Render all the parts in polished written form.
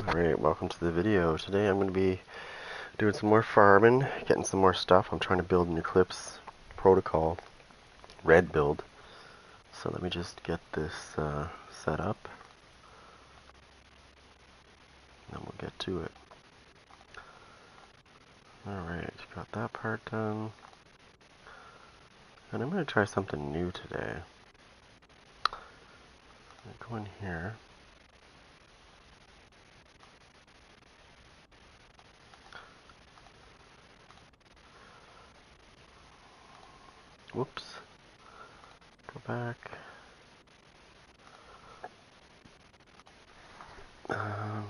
Alright, welcome to the video. Today I'm going to be doing some more farming, getting some more stuff. I'm trying to build an Eclipse protocol red build. So let me just get this set up, and then we'll get to it. Alright, got that part done. And I'm going to try something new today. Go in here. Whoops. Go back. Um,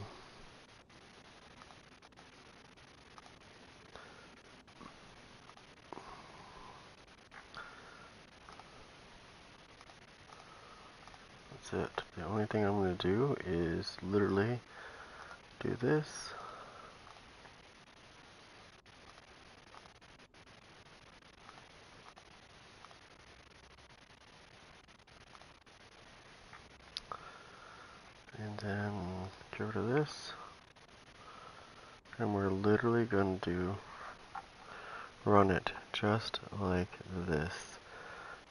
that's it. The only thing I'm going to do is literally do this. And then get rid of this. And we're literally going to run it just like this.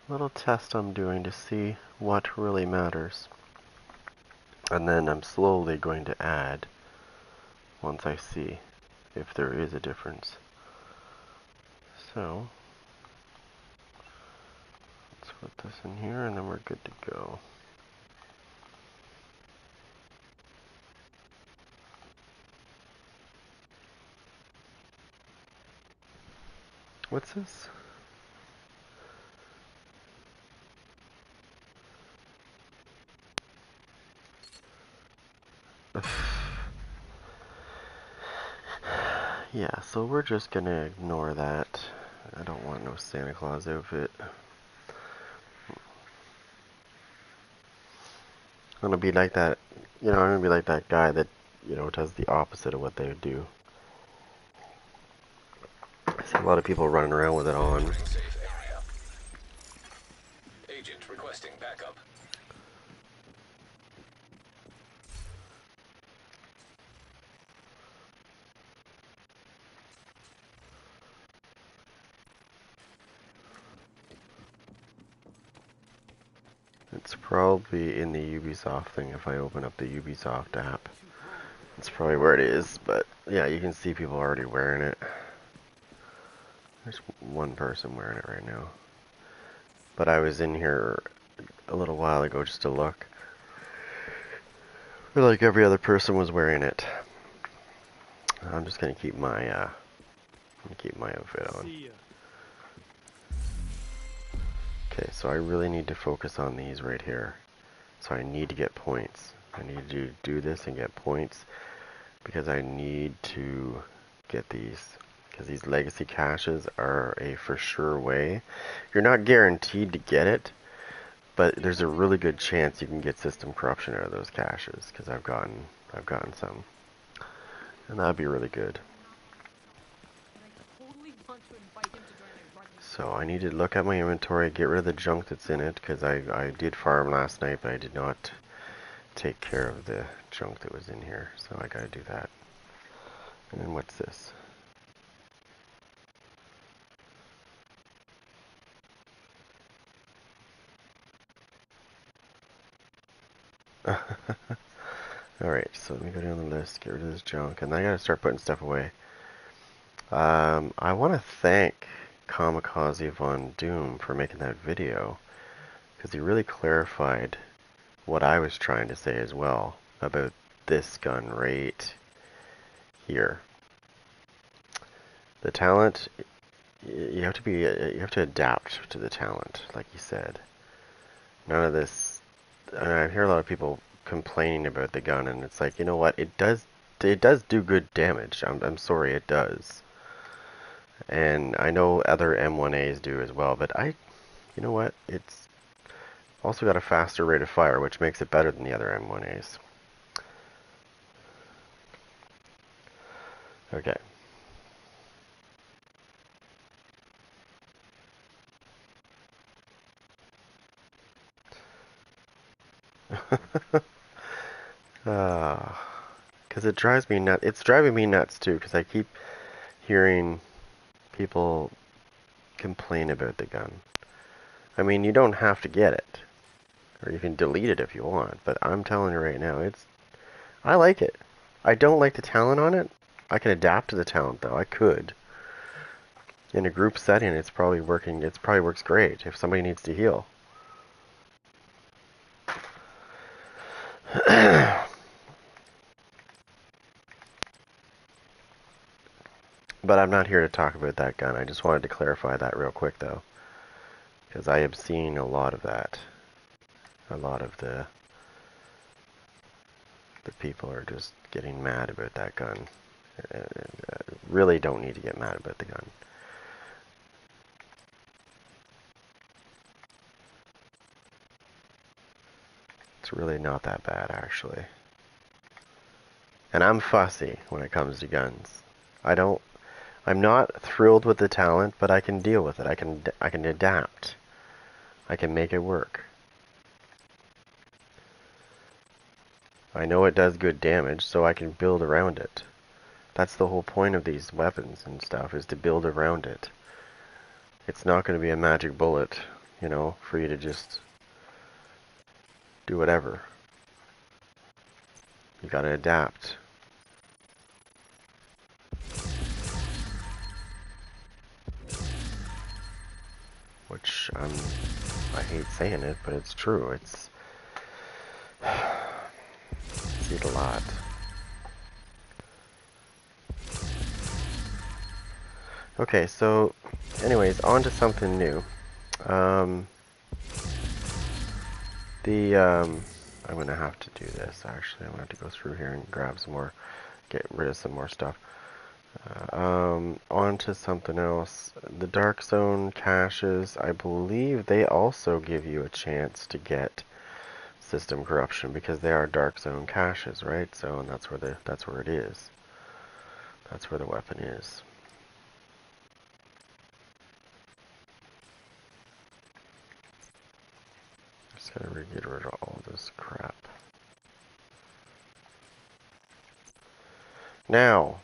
Little test I'm doing to see what really matters. And then I'm slowly going to add once I see if there is a difference. So let's put this in here and then we're good to go. What's this? Yeah, so we're just gonna ignore that. I don't want no Santa Claus outfit. I'm gonna be like that, I'm gonna be like that guy that, does the opposite of what they would do. I see a lot of people running around with it on. Agent requesting backup. It's probably in the Ubisoft thing if I open up the Ubisoft app. That's probably where it is, but yeah, you can see people already wearing it. There's one person wearing it right now. But I was in here a little while ago just to look. I feel like every other person was wearing it. I'm just gonna keep my outfit on. Okay, so I really need to focus on these right here. So I need to get points. I need to do this and get points because I need to get these. Because these legacy caches are a for sure way. You're not guaranteed to get it, but there's a really good chance you can get system corruption out of those caches. Because I've gotten some, and that'd be really good. So I need to look at my inventory, get rid of the junk that's in it, because I did farm last night, but I did not take care of the junk that was in here. So I gotta do that. And then what's this? Alright, so let me go down the list, get rid of this junk, and then I gotta start putting stuff away. I want to thank Kamikaze Von Doom for making that video, because he really clarified what I was trying to say as well about this gun right here. The talent, you have to adapt to the talent, like he said. None of this, I hear a lot of people complaining about the gun, and it's like, you know what, it does do good damage. I'm sorry, it does. And I know other M1As do as well, but you know what, it's also got a faster rate of fire, which makes it better than the other M1As. Okay. Because it drives me nuts. It's driving me nuts too, because I keep hearing people complain about the gun. I mean, you don't have to get it. Or you can delete it if you want, but I'm telling you right now, I like it. I don't like the talent on it. I can adapt to the talent though. I could. In a group setting, it's probably working. It probably works great if somebody needs to heal. But I'm not here to talk about that gun. I just wanted to clarify that real quick though, because I am seeing a lot of that. A lot of the people are just getting mad about that gun. Really don't need to get mad about the gun. It's really not that bad, actually. And I'm fussy when it comes to guns. I'm not thrilled with the talent, but I can deal with it. I can adapt. I can make it work. I know it does good damage, so I can build around it. That's the whole point of these weapons and stuff, is to build around it. It's not going to be a magic bullet, you know, for you to just do whatever. You gotta adapt. Which, I hate saying it, but it's true. I see it a lot. Okay, so, anyways, on to something new. I'm gonna have to do this, actually. I'm gonna have to go through here and grab some more, get rid of some more stuff. On to something else. The Dark Zone caches, I believe they also give you a chance to get system corruption because they are Dark Zone caches, right? So, and that's where it is. That's where the weapon is. Just gotta get rid of all this crap. Now,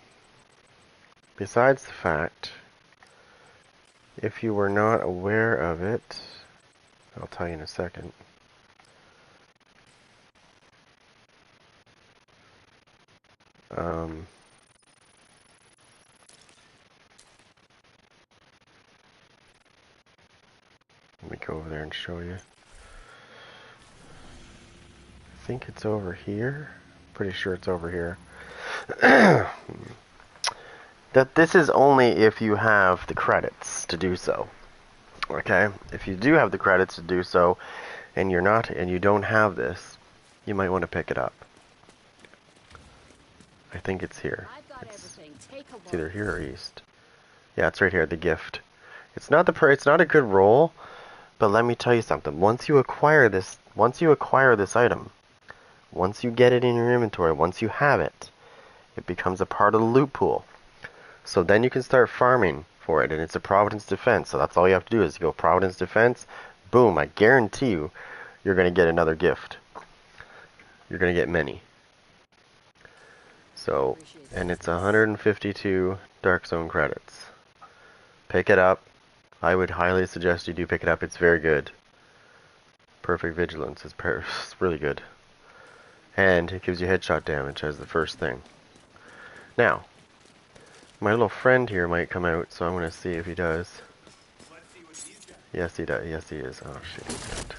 besides the fact, if you were not aware of it, I'll tell you in a second. Let me go over there and show you. I think it's over here. Pretty sure it's over here. That this is only if you have the credits to do so. Okay? If you do have the credits to do so, and you don't have this, you might want to pick it up. I think it's here. It's either here or east. Yeah, it's right here, the gift. It's not a good roll, but let me tell you something. Once you acquire this item, once you get it in your inventory, once you have it, it becomes a part of the loot pool. So then you can start farming for it, and it's a Providence Defense. So that's all you have to do is go Providence Defense. Boom, I guarantee you, you're going to get another gift. You're going to get many. So, and it's 152 Dark Zone credits. Pick it up. I would highly suggest you do pick it up. It's very good. Perfect Vigilance is really good. And it gives you headshot damage as the first thing. Now, my little friend here might come out, so I'm going to see if he does. Yes, he does. Yes, he is. Oh, shit, he's dead.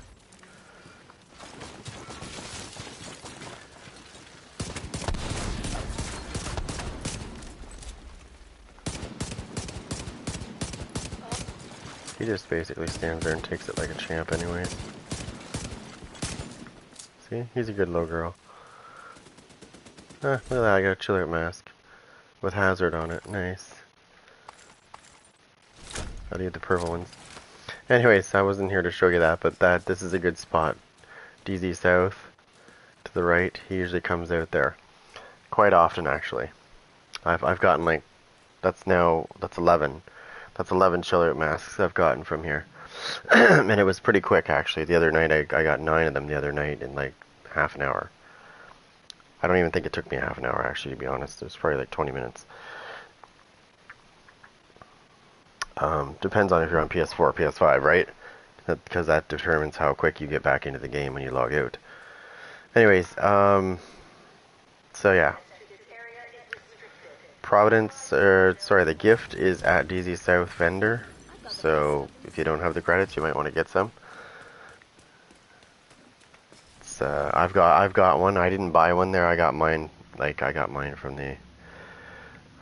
He just basically stands there and takes it like a champ anyways. See? He's a good little girl. Ah, look at that, I got a chiller mask. With hazard on it. Nice. I'll get the purple ones. Anyways, I wasn't here to show you that, but this is a good spot. DZ South, to the right, he usually comes out there. Quite often, actually. I've gotten like, that's 11. That's 11 chiller masks I've gotten from here. And it was pretty quick, actually. The other night, I got 9 of them the other night in like half an hour. I don't even think it took me half an hour, actually, to be honest. It was probably like 20 minutes. Depends on if you're on PS4 or PS5, right? Because that determines how quick you get back into the game when you log out. Anyways, so yeah. Providence, sorry, the gift is at DZ South vendor. So if you don't have the credits, you might want to get some. It's, I've got one. I didn't buy one there. I got mine. Like I got mine from the.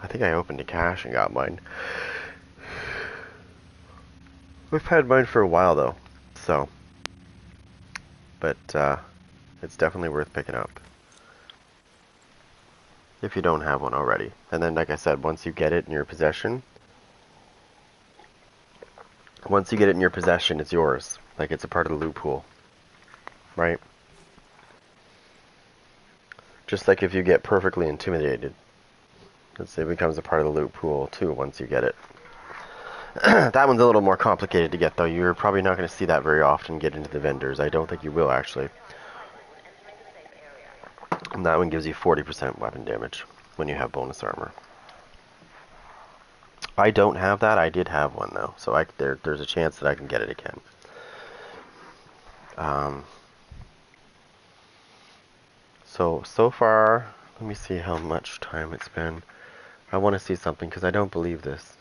I think I opened a cache and got mine. We've had mine for a while though, so. But it's definitely worth picking up if you don't have one already. And then, like I said, once you get it in your possession, it's yours. Like it's a part of the loot pool, right? Just like if you get perfectly intimidated, it becomes a part of the loot pool too once you get it. That one's a little more complicated to get though. You're probably not going to see that very often get into the vendors. I don't think you will actually. And that one gives you 40% weapon damage when you have bonus armor. I don't have that. I did have one though, so there's a chance that I can get it again. So far, let me see how much time it's been. I want to see something because I don't believe this.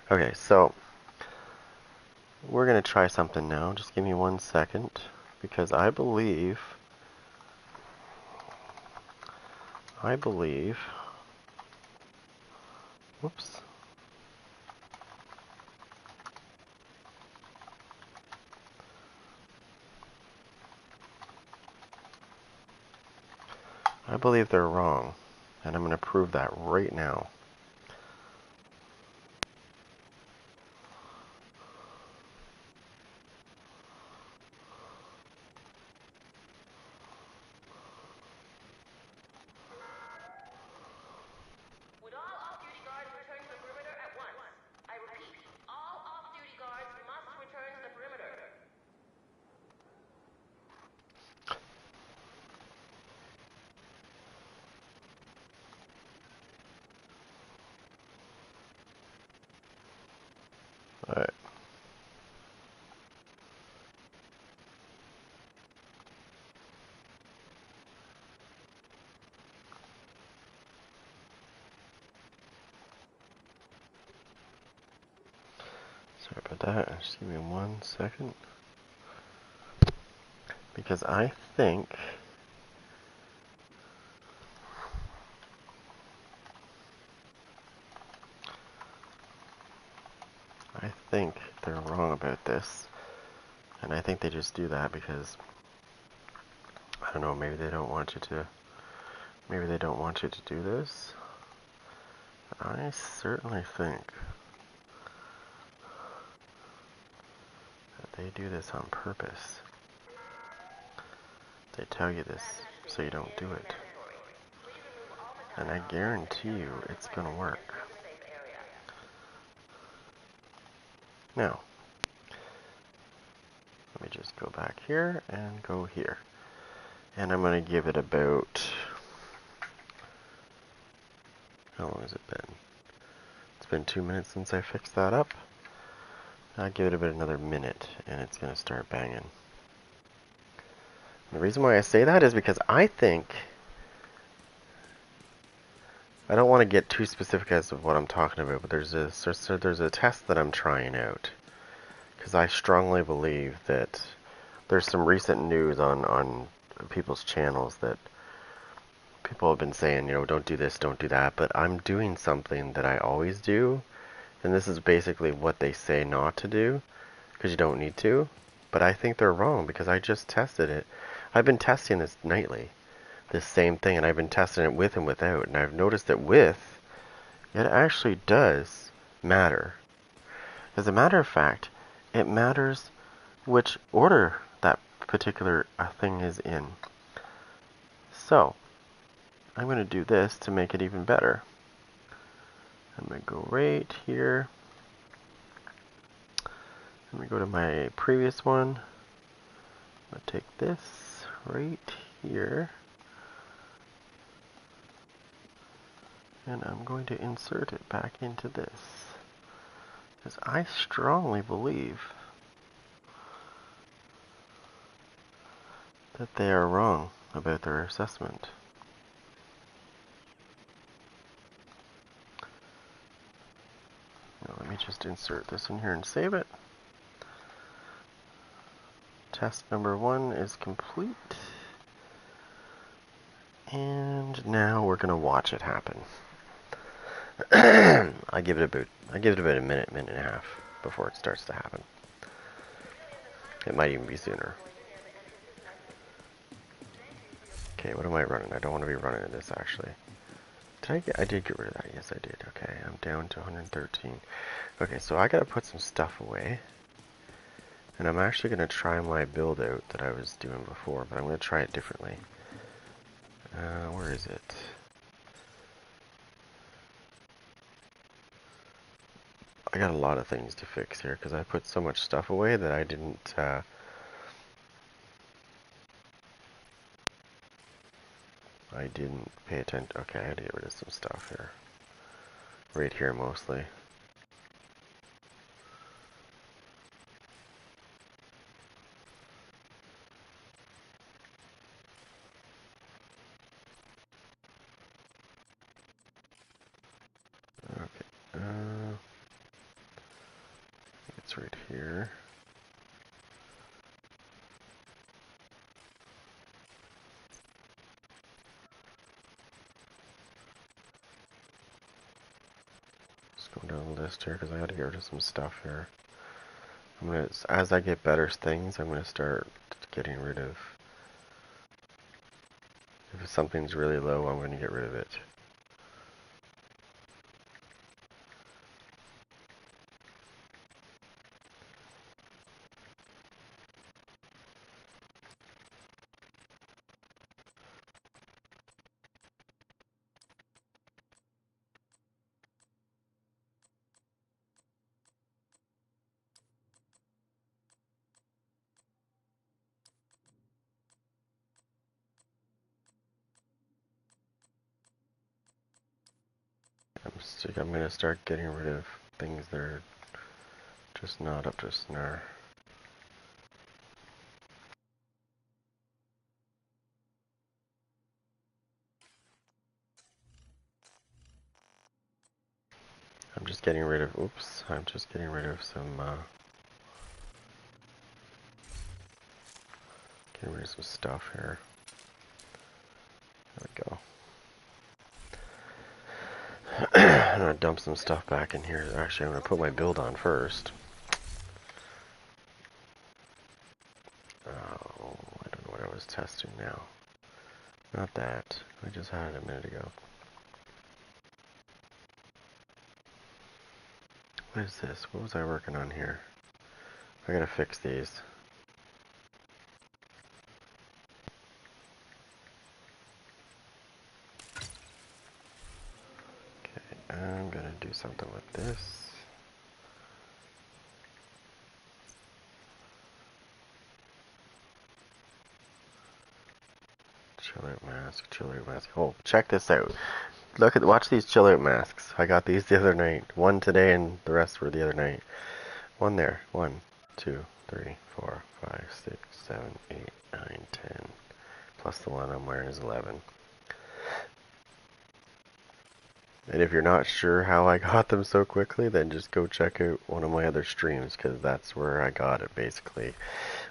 Okay, so we're gonna try something now. Just give me 1 second because I believe. Whoops. I believe they're wrong, and I'm going to prove that right now. Would all off-duty guards return to the perimeter at once? I repeat, all off-duty guards must return to the perimeter. Alright. Sorry about that. Just give me 1 second. Because I think they're wrong about this. And I think they just do that because I don't know, maybe they don't want you to do this. I certainly think that they do this on purpose. They tell you this so you don't do it. And I guarantee you it's gonna work. Now, let me just go back here and go here. And I'm gonna give it about, how long has it been? It's been 2 minutes since I fixed that up. I'll give it about another minute and it's gonna start banging. The reason why I say that is because I think, I don't want to get too specific as to what I'm talking about, but there's a test that I'm trying out. Because I strongly believe that there's some recent news on people's channels that people have been saying, don't do this, don't do that, but I'm doing something that I always do, and this is basically what they say not to do, because you don't need to, but I think they're wrong because I just tested it. I've been testing this nightly, this same thing, and I've been testing it with and without, and I've noticed that with, it actually does matter. As a matter of fact, it matters which order that particular thing is in. So, I'm going to do this to make it even better. I'm going to go right here. I'm going to go to my previous one. I'm going to take this right here. And I'm going to insert it back into this. Because I strongly believe that they are wrong about their assessment. Now let me just insert this in here and save it. Test number 1 is complete. And now we're going to watch it happen. I give it about a minute and a half before it starts to happen. It might even be sooner. Okay, what am I running? I don't want to be running this actually. I did get rid of that. Yes, I did. Okay, I'm down to 113. Okay, so I gotta put some stuff away. And I'm actually gonna try my build out that I was doing before, but I'm gonna try it differently. Where is it? I got a lot of things to fix here because I put so much stuff away that I didn't pay attention. Okay, I had to get rid of some stuff here. Right here mostly. Okay. It's right here. Just going down the list here because I got to get rid of some stuff here. As I get better things, I'm gonna start getting rid of. If something's really low, I'm gonna get rid of it. I'm gonna start getting rid of things that are just not up to snuff. I'm just getting rid of. Oops! I'm just getting rid of some. Getting rid of some stuff here. There we go. I'm gonna dump some stuff back in here. Actually, I'm gonna put my build on first. Oh, I don't know what I was testing now. Not that. I just had it a minute ago. What is this? What was I working on here? I gotta fix these. Okay, I'm gonna do something with this. Chill out mask, chill out mask. Oh, check this out. Watch these chill out masks. I got these the other night. One today and the rest were the other night. One there. 1, 2, 3, 4, 5, 6, 7, 8, 9, 10. Plus the one I'm wearing is 11. And if you're not sure how I got them so quickly, then just go check out one of my other streams, because that's where I got it, basically.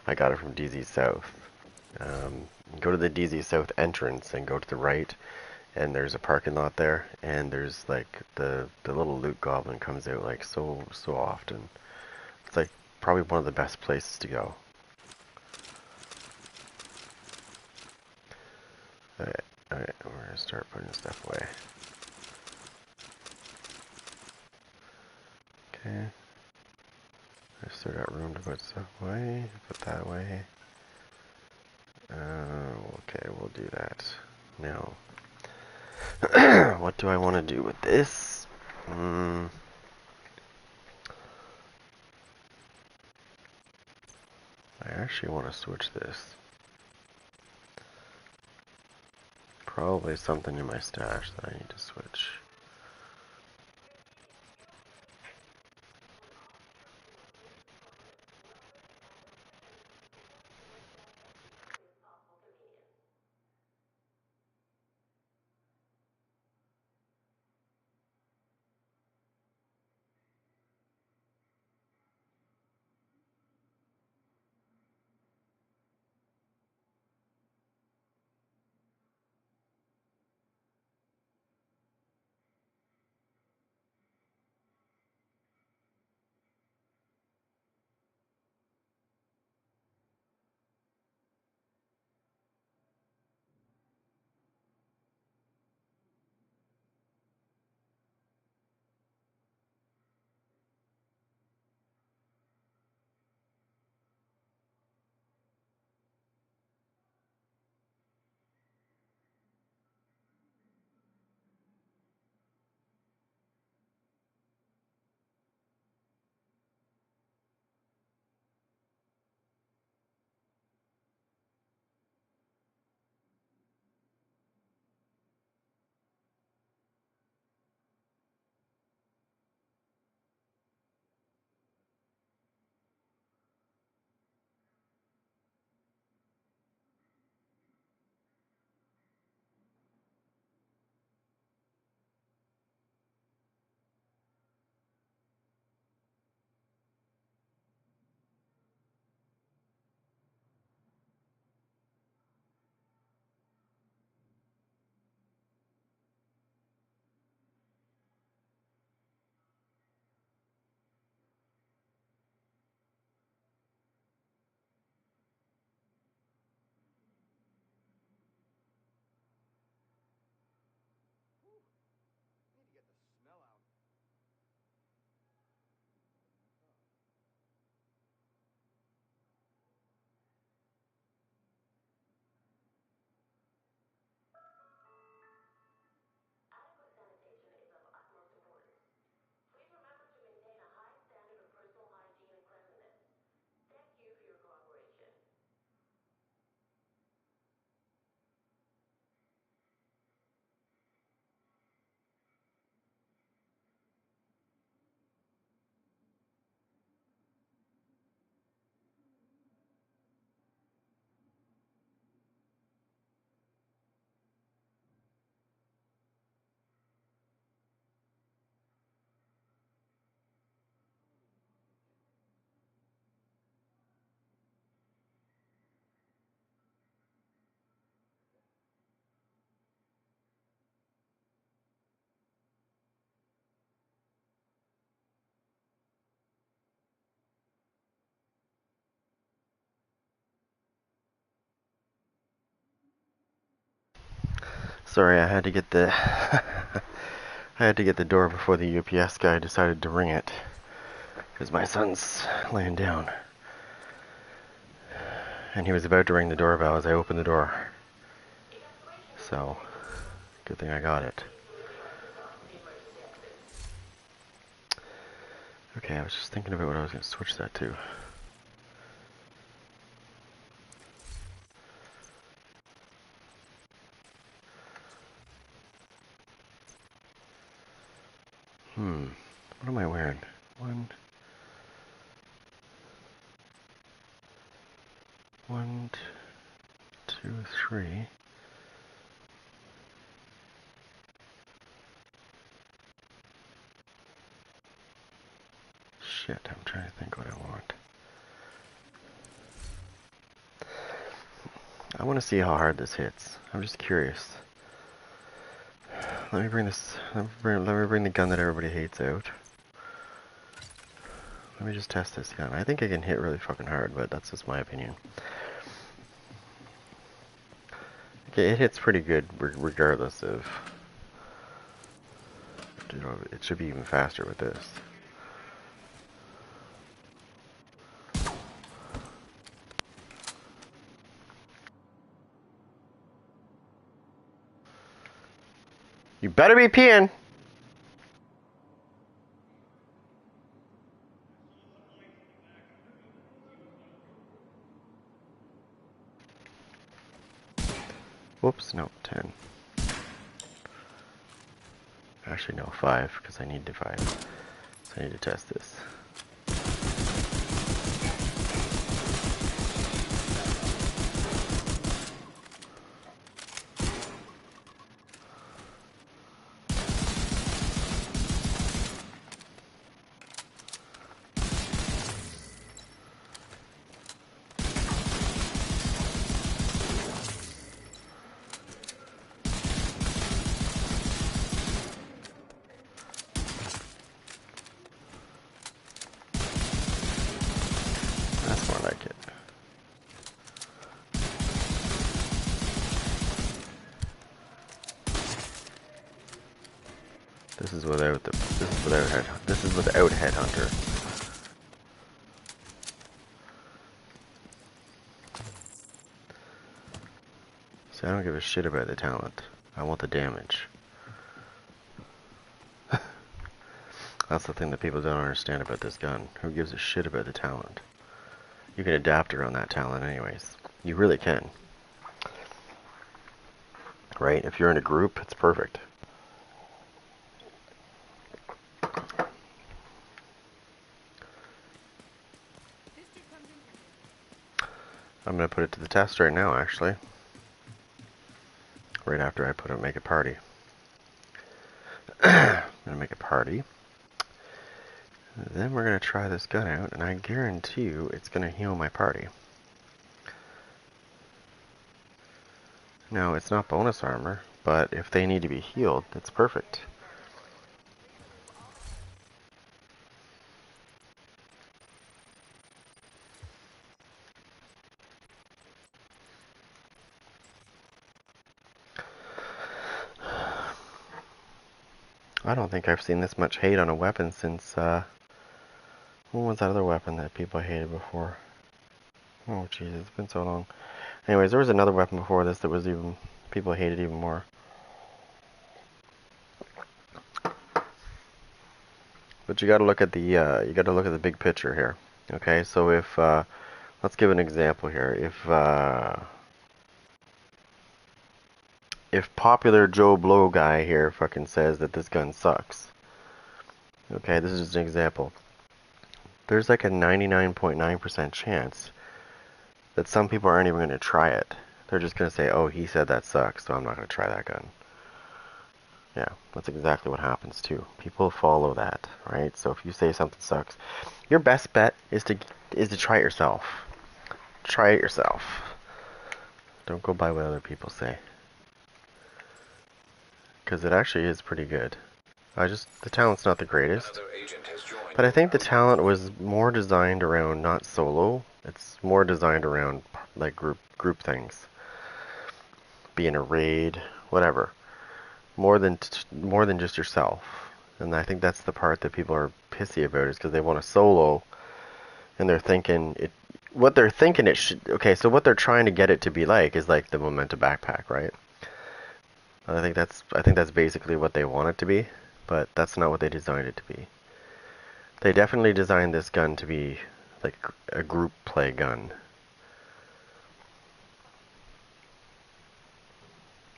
I got it from DZ South. Go to the DZ South entrance and go to the right, and there's a parking lot there, and there's like the little loot goblin comes out like so often. It's like probably one of the best places to go. Alright, we're gonna start putting stuff away. Okay. I still got room to put stuff away. Put that away. Okay, we'll do that. Now, what do I want to do with this? I actually want to switch this. Probably something in my stash that I need to switch. Sorry, I had to get the I had to get the door before the UPS guy decided to ring it. Because my son's laying down. And he was about to ring the doorbell as I opened the door. So, good thing I got it. Okay, I was just thinking about what I was going to switch that to. What am I wearing? 1, 2, 3. Shit, I'm trying to think what I want. I want to see how hard this hits. I'm just curious. Let me bring this. Let me bring the gun that everybody hates out. Let me just test this gun. I think it can hit really fucking hard, but that's just my opinion. Okay, it hits pretty good regardless of. You know, it should be even faster with this. You better be peeing! Whoops, no, 10. Actually, no, 5, because I need to 5. So I need to test this. That's more like it. This is without the. This is without Headhunter. See, I don't give a shit about the talent. I want the damage. That's the thing that people don't understand about this gun. Who gives a shit about the talent? You can adapt around that talent anyways. You really can. Right? If you're in a group, it's perfect. I'm going to put it to the test right now, actually. Right after I put it, make a party. I'm going to make a party. Then we're going to try this gun out, and I guarantee you it's going to heal my party. Now, it's not bonus armor, but if they need to be healed, it's perfect. I don't think I've seen this much hate on a weapon since, what was that other weapon that people hated before? Oh, jeez, it's been so long. Anyways, there was another weapon before this that was even, people hated even more. But you gotta look at the big picture here. Okay, so if, let's give an example here. If popular Joe Blow guy here fucking says that this gun sucks. Okay, this is just an example. There's like a 99.9% chance that some people aren't even going to try it. They're just going to say, oh, he said that sucks, so I'm not going to try that gun. Yeah, that's exactly what happens too. People follow that, right? So if you say something sucks, your best bet is to try it yourself. Try it yourself. Don't go by what other people say. Because it actually is pretty good. The talent's not the greatest. But I think the talent was more designed around not solo. It's more designed around like group things. Being a raid, whatever. more than just yourself. And I think that's the part that people are pissy about is because they want a solo and they're thinking it. What they're thinking it should. Okay, so what they're trying to get it to be like is like the Momenta backpack, right? I think that's basically what they want it to be, but that's not what they designed it to be. They definitely designed this gun to be like a group play gun,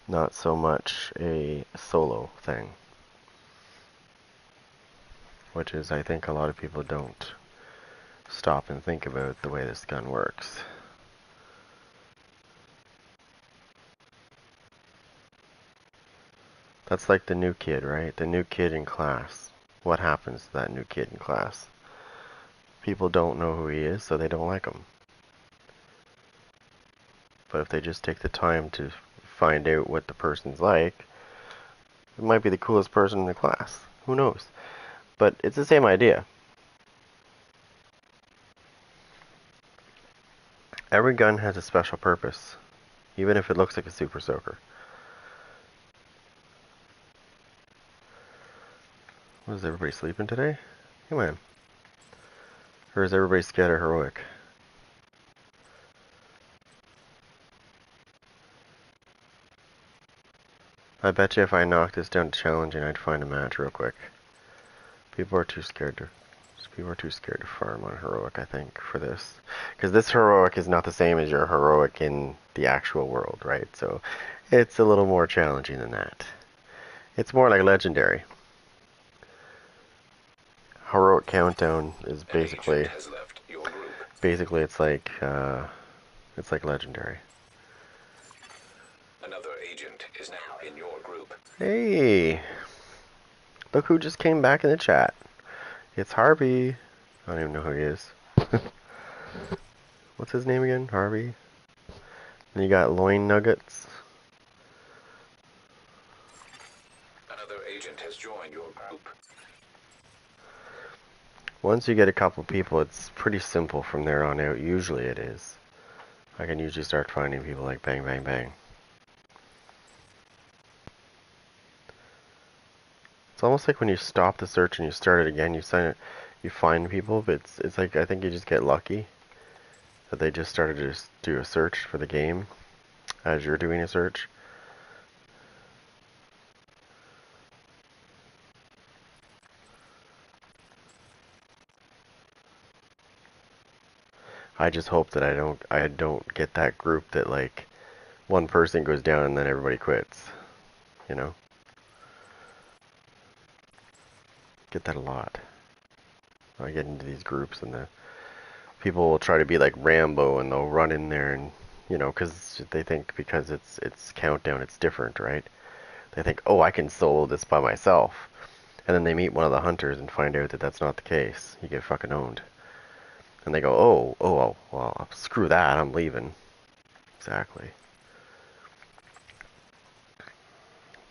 not so much a solo thing, which is I think a lot of people don't stop and think about the way this gun works. That's like the new kid, right? The new kid in class. What happens to that new kid in class? People don't know who he is, so they don't like him. But if they just take the time to find out what the person's like, it might be the coolest person in the class. Who knows? But it's the same idea. Every gun has a special purpose, even if it looks like a super soaker. What, is everybody sleeping today? Come on. Or is everybody scared of heroic? I bet you if I knocked this down to challenging, I'd find a match real quick. People are too scared to farm on heroic, I think, for this. Because this heroic is not the same as your heroic in the actual world, right? So it's a little more challenging than that. It's more like legendary. Heroic countdown is basically it's like legendary. Another agent is now in your group. Hey, look who just came back in the chat. It's Harvey. I don't even know who he is. What's his name again? Harvey. Then you got loin nuggets. Another agent has joined your group. Once you get a couple people, it's pretty simple from there on out. Usually it is. I can usually start finding people like bang, bang, bang. It's almost like when you stop the search and you start it again, you find people, but it's like I think you just get lucky that they just started to just do a search for the game as you're doing a search. I just hope that I don't get that group that like one person goes down and then everybody quits. You know? Get that a lot. I get into these groups and the people will try to be like Rambo and they'll run in there and because they think because it's countdown, it's different, right? They think, oh, I can solo this by myself, and then they meet one of the hunters and find out that that's not the case. You get fucking owned, and they go, oh, well, screw that, I'm leaving. Exactly.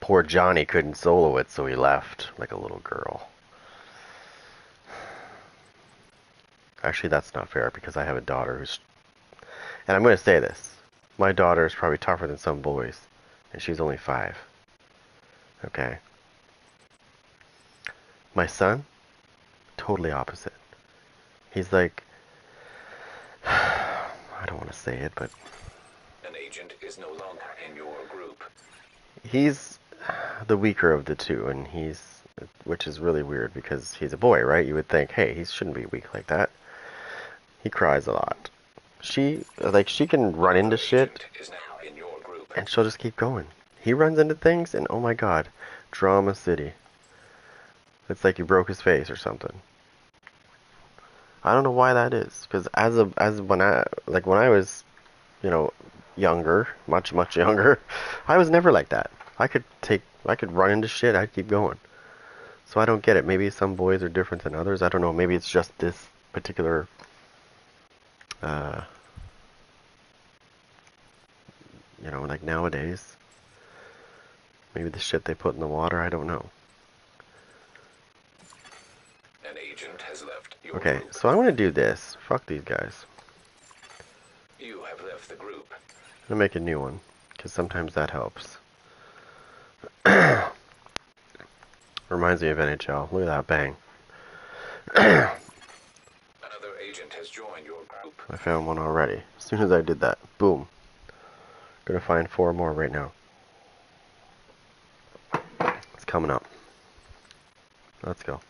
Poor Johnny couldn't solo it, so he left like a little girl. Actually, that's not fair because I have a daughter who's, and I'm going to say this, my daughter is probably tougher than some boys, and she's only 5. Okay. My son, totally opposite. He's like, I don't want to say it, but An agent is no longer in your group. he's the weaker of the two, and which is really weird because he's a boy, right? You would think, hey, he shouldn't be weak like that. He cries a lot. She can run into shit, Is now in your group. and she'll just keep going. He runs into things, and oh my god, drama city. It's like he broke his face or something. I don't know why that is, because when I was, you know, younger, much younger, I was never like that. I could run into shit. I'd keep going. So I don't get it. Maybe some boys are different than others. I don't know. Maybe it's just this particular, uh, like nowadays. Maybe the shit they put in the water. I don't know. An agent has left your Okay, group. so I'm gonna do this. Fuck these guys. You have left the group. I'm gonna make a new one, because sometimes that helps. Reminds me of NHL. Look at that bang. Another agent has joined your group. I found one already. As soon as I did that, boom. Gonna find 4 more right now. It's coming up. Let's go.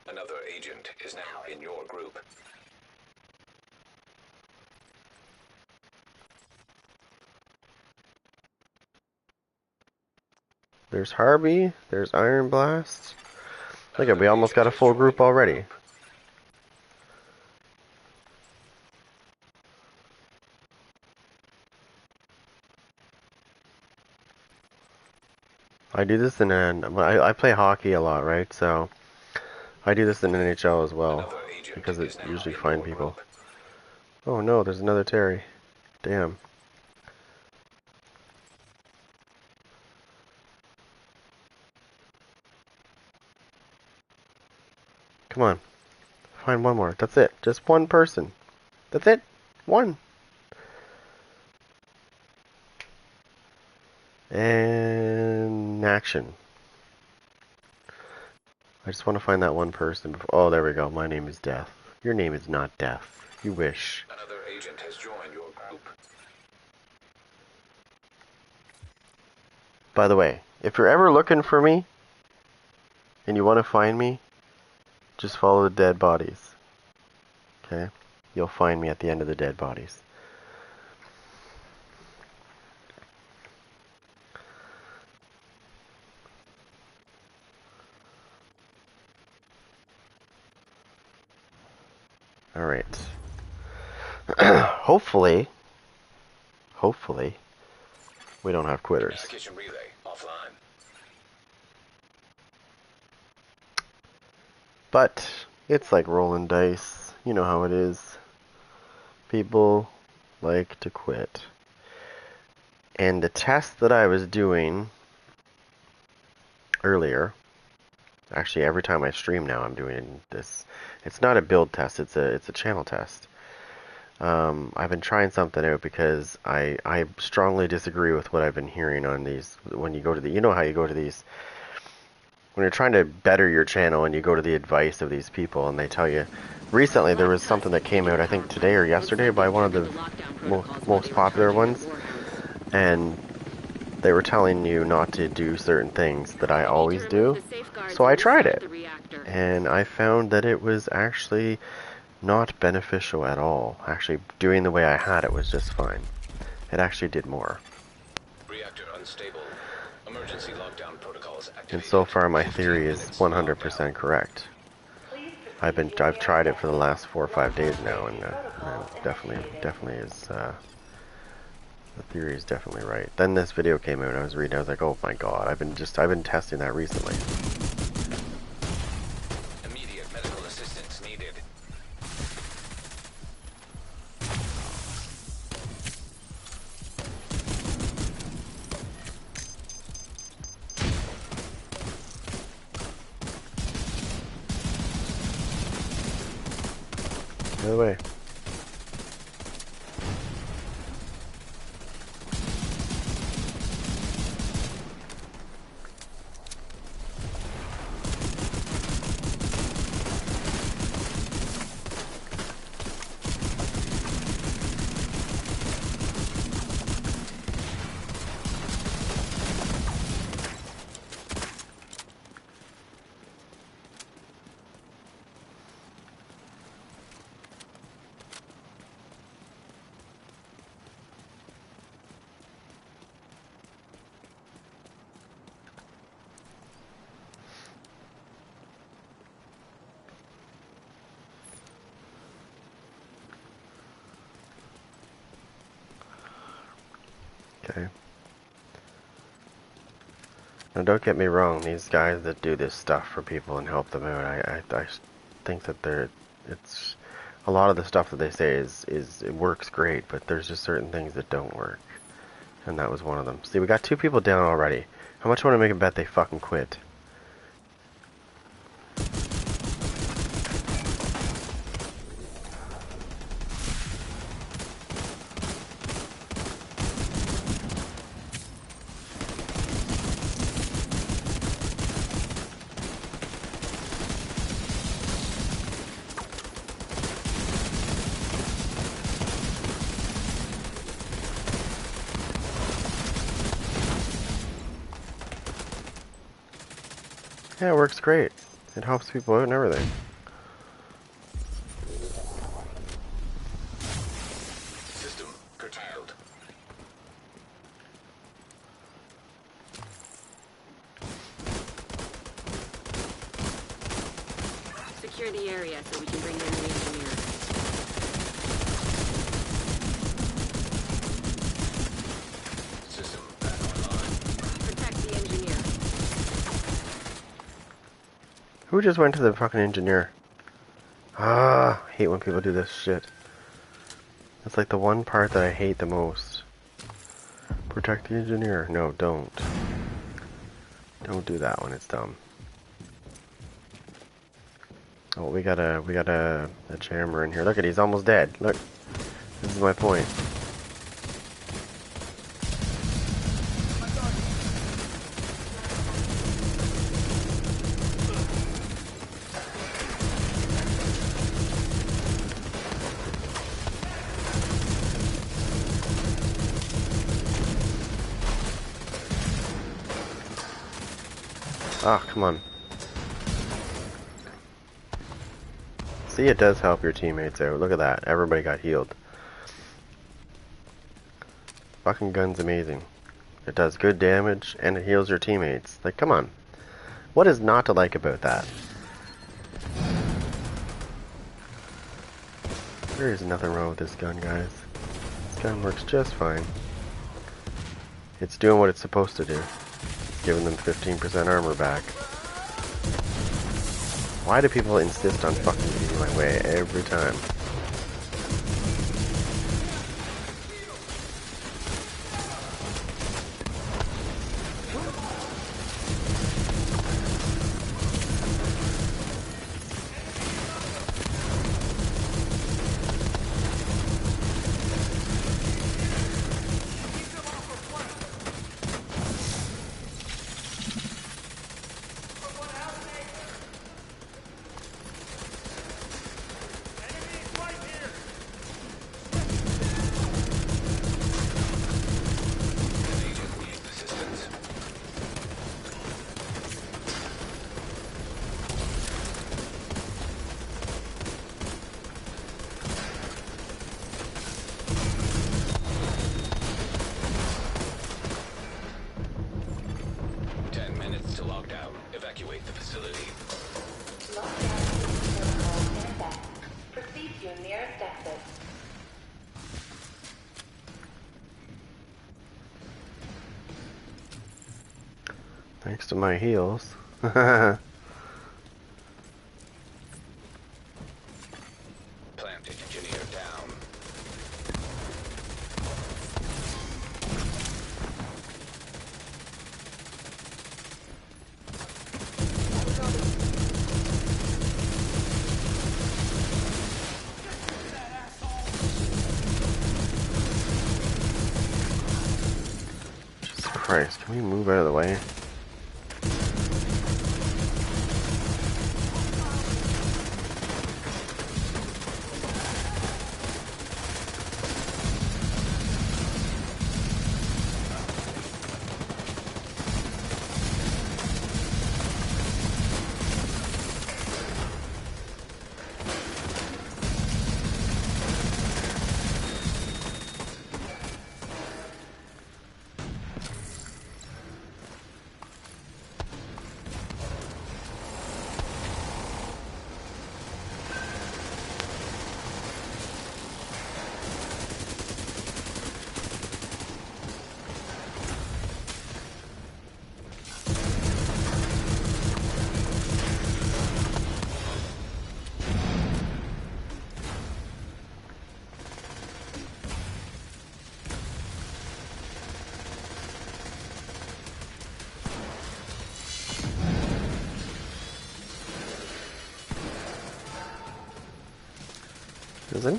Another agent is now in your group. There's Harvey. There's Iron Blast. Look at, we Another almost agent got a has full joined group your already. group. I do this in I play hockey a lot, right? So I do this in NHL as well Another agent because it is now usually in find your people. group. Oh no, there's another Terry. Damn. Come on. Find one more. That's it. Just one person. That's it. One. And action. I just want to find that one person before. Oh, there we go. My name is Death. Your name is not Death. You wish. Another agent has joined your group. By the way, if you're ever looking for me and you want to find me, just follow the dead bodies. Okay? You'll find me at the end of the dead bodies. Alright. Hopefully, we don't have quitters. Communication relay offline. But it's like rolling dice. You know how it is. People like to quit. And the test that I was doing earlier, actually every time I stream now I'm doing this. It's not a build test, it's a channel test. I've been trying something out because I strongly disagree with what I've been hearing on these. When you go to the, you know how you go to these, when you're trying to better your channel and you go to the advice of these people and they tell you, recently there was something that came out, I think today or yesterday, by one of the most popular ones, and they were telling you not to do certain things that I always do. So I tried it, and I found that it was actually not beneficial at all. Actually, doing the way I had it was just fine. It actually did more. Reactor unstable. Emergency lockdown protocols activated. And so far my 15 theory is minutes 100% lockdown. correct. I've tried it for the last 4 or 5 days now, and definitely is, the theory is definitely right. Then this video came out and I was reading, I was like, oh my god, I've been testing that recently. Immediate medical assistance needed. By the way. Okay. Now don't get me wrong, these guys that do this stuff for people and help them out, I think that it's a lot of the stuff that they say is it works great, but there's just certain things that don't work. And that was one of them. See, we got 2 people down already. How much want to make a bet they fucking quit? Yeah, it works great. It helps people out and everything. System curtailed. Secure the area so we can bring in the engineer. System back online. Protect the engineer. Who just went to the fucking engineer? Ah, I hate when people do this shit. That's like the one part that I hate the most. Protect the engineer. No, don't. Don't do that one. It's dumb. Oh, we got a jammer in here. Look at, he's almost dead. Look, this is my point. Ah, come on. See, it does help your teammates out. Look at that. Everybody got healed. Fucking gun's amazing. It does good damage, and it heals your teammates. Like, come on. What is not to like about that? There is nothing wrong with this gun, guys. This gun works just fine. It's doing what it's supposed to do. It's giving them 15% armor back. Why do people insist on fucking getting in my way every time? Agent needs assistance. Ten minutes to lockdown. Evacuate the facility. Lockdown protocol in effect. Proceed to your nearest exit. Thanks to my heals. Plant engineer down. Jesus Christ, can we move out of the way?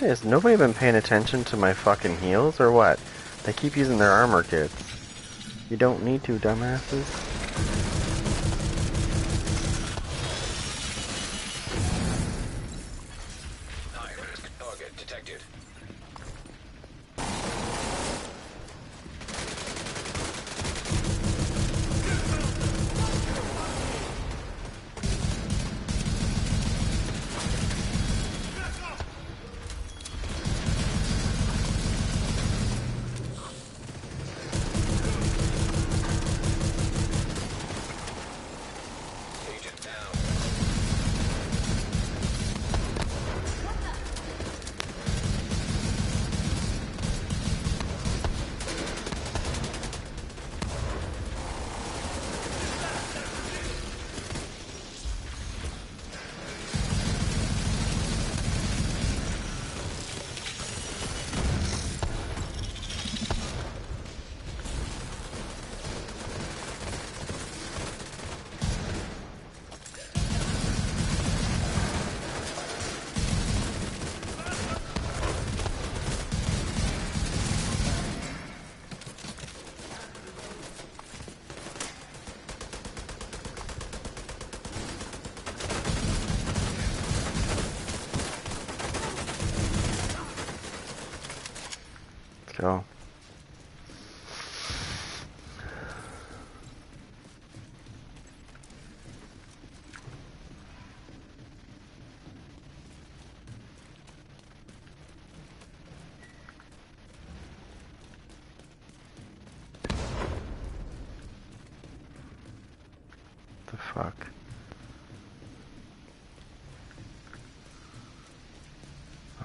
Has nobody been paying attention to my fucking heals or what? They keep using their armor kits. You don't need to, dumbasses. High-risk target detected. go. The fuck?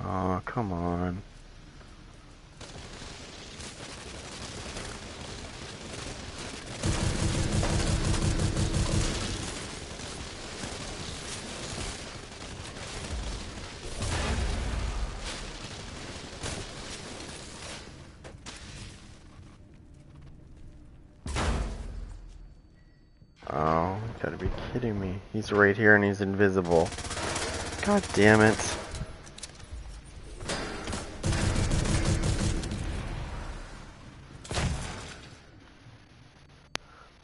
Oh, come on. Oh, you gotta be kidding me. He's right here and he's invisible. God damn it.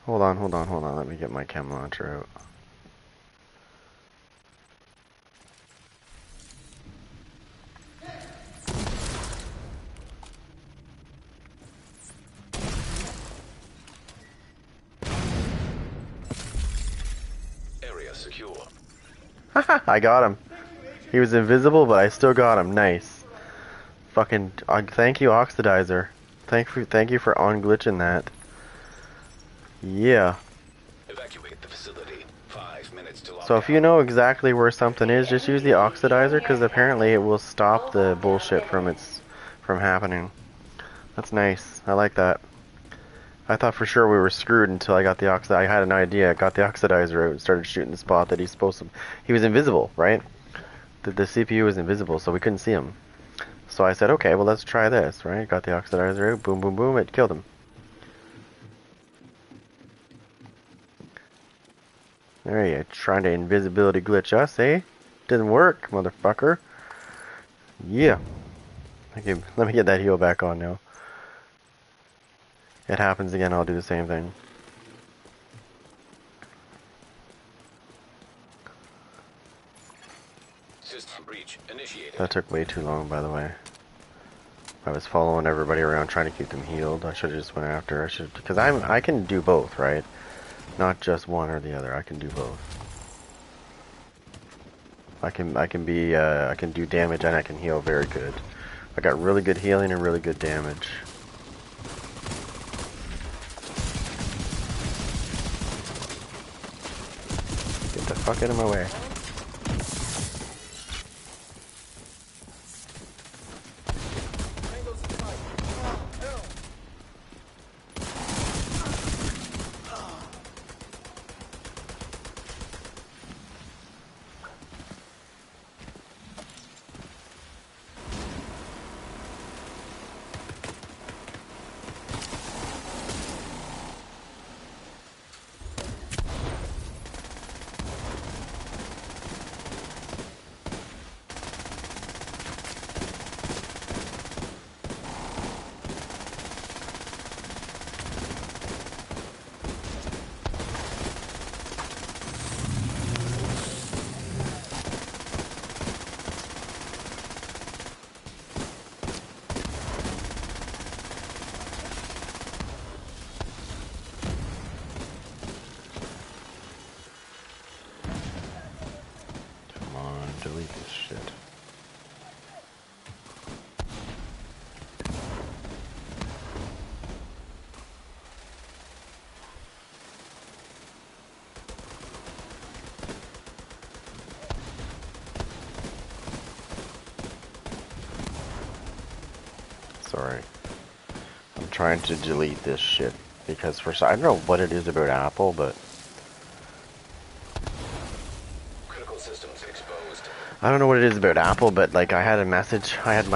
Hold on, hold on, hold on. Let me get my chem launcher out. Area secure. I got him. He was invisible, but I still got him. Nice. Fucking thank you, Oxidizer. Thank you for unglitching that. Yeah. Evacuate the facility. 5 minutes to lock So if you know exactly where something is, just use the Oxidizer, because apparently it will stop the bullshit from happening. That's nice. I like that. I thought for sure we were screwed until I got the Oxidizer. I had an idea. I got the Oxidizer out and started shooting the spot that he's supposed to. He was invisible, right? The CPU was invisible, so we couldn't see him. So I said, okay, well let's try this, right? Got the Oxidizer out. Boom, boom, boom. It killed him. There you trying to invisibility glitch us, eh? Didn't work, motherfucker. Yeah. Okay, let me get that heal back on now. It happens again, I'll do the same thing. System breach initiated. That took way too long, by the way. I was following everybody around trying to keep them healed. I should have just went after. Because I can do both, right? Not just one or the other. I can do both. I can do damage and I can heal very good. I got really good healing and really good damage. Get the fuck out of my way. Delete this shit. Sorry. I'm trying to delete this shit because I don't know what it is about Apple, but I don't know what it is about Apple, but like I had my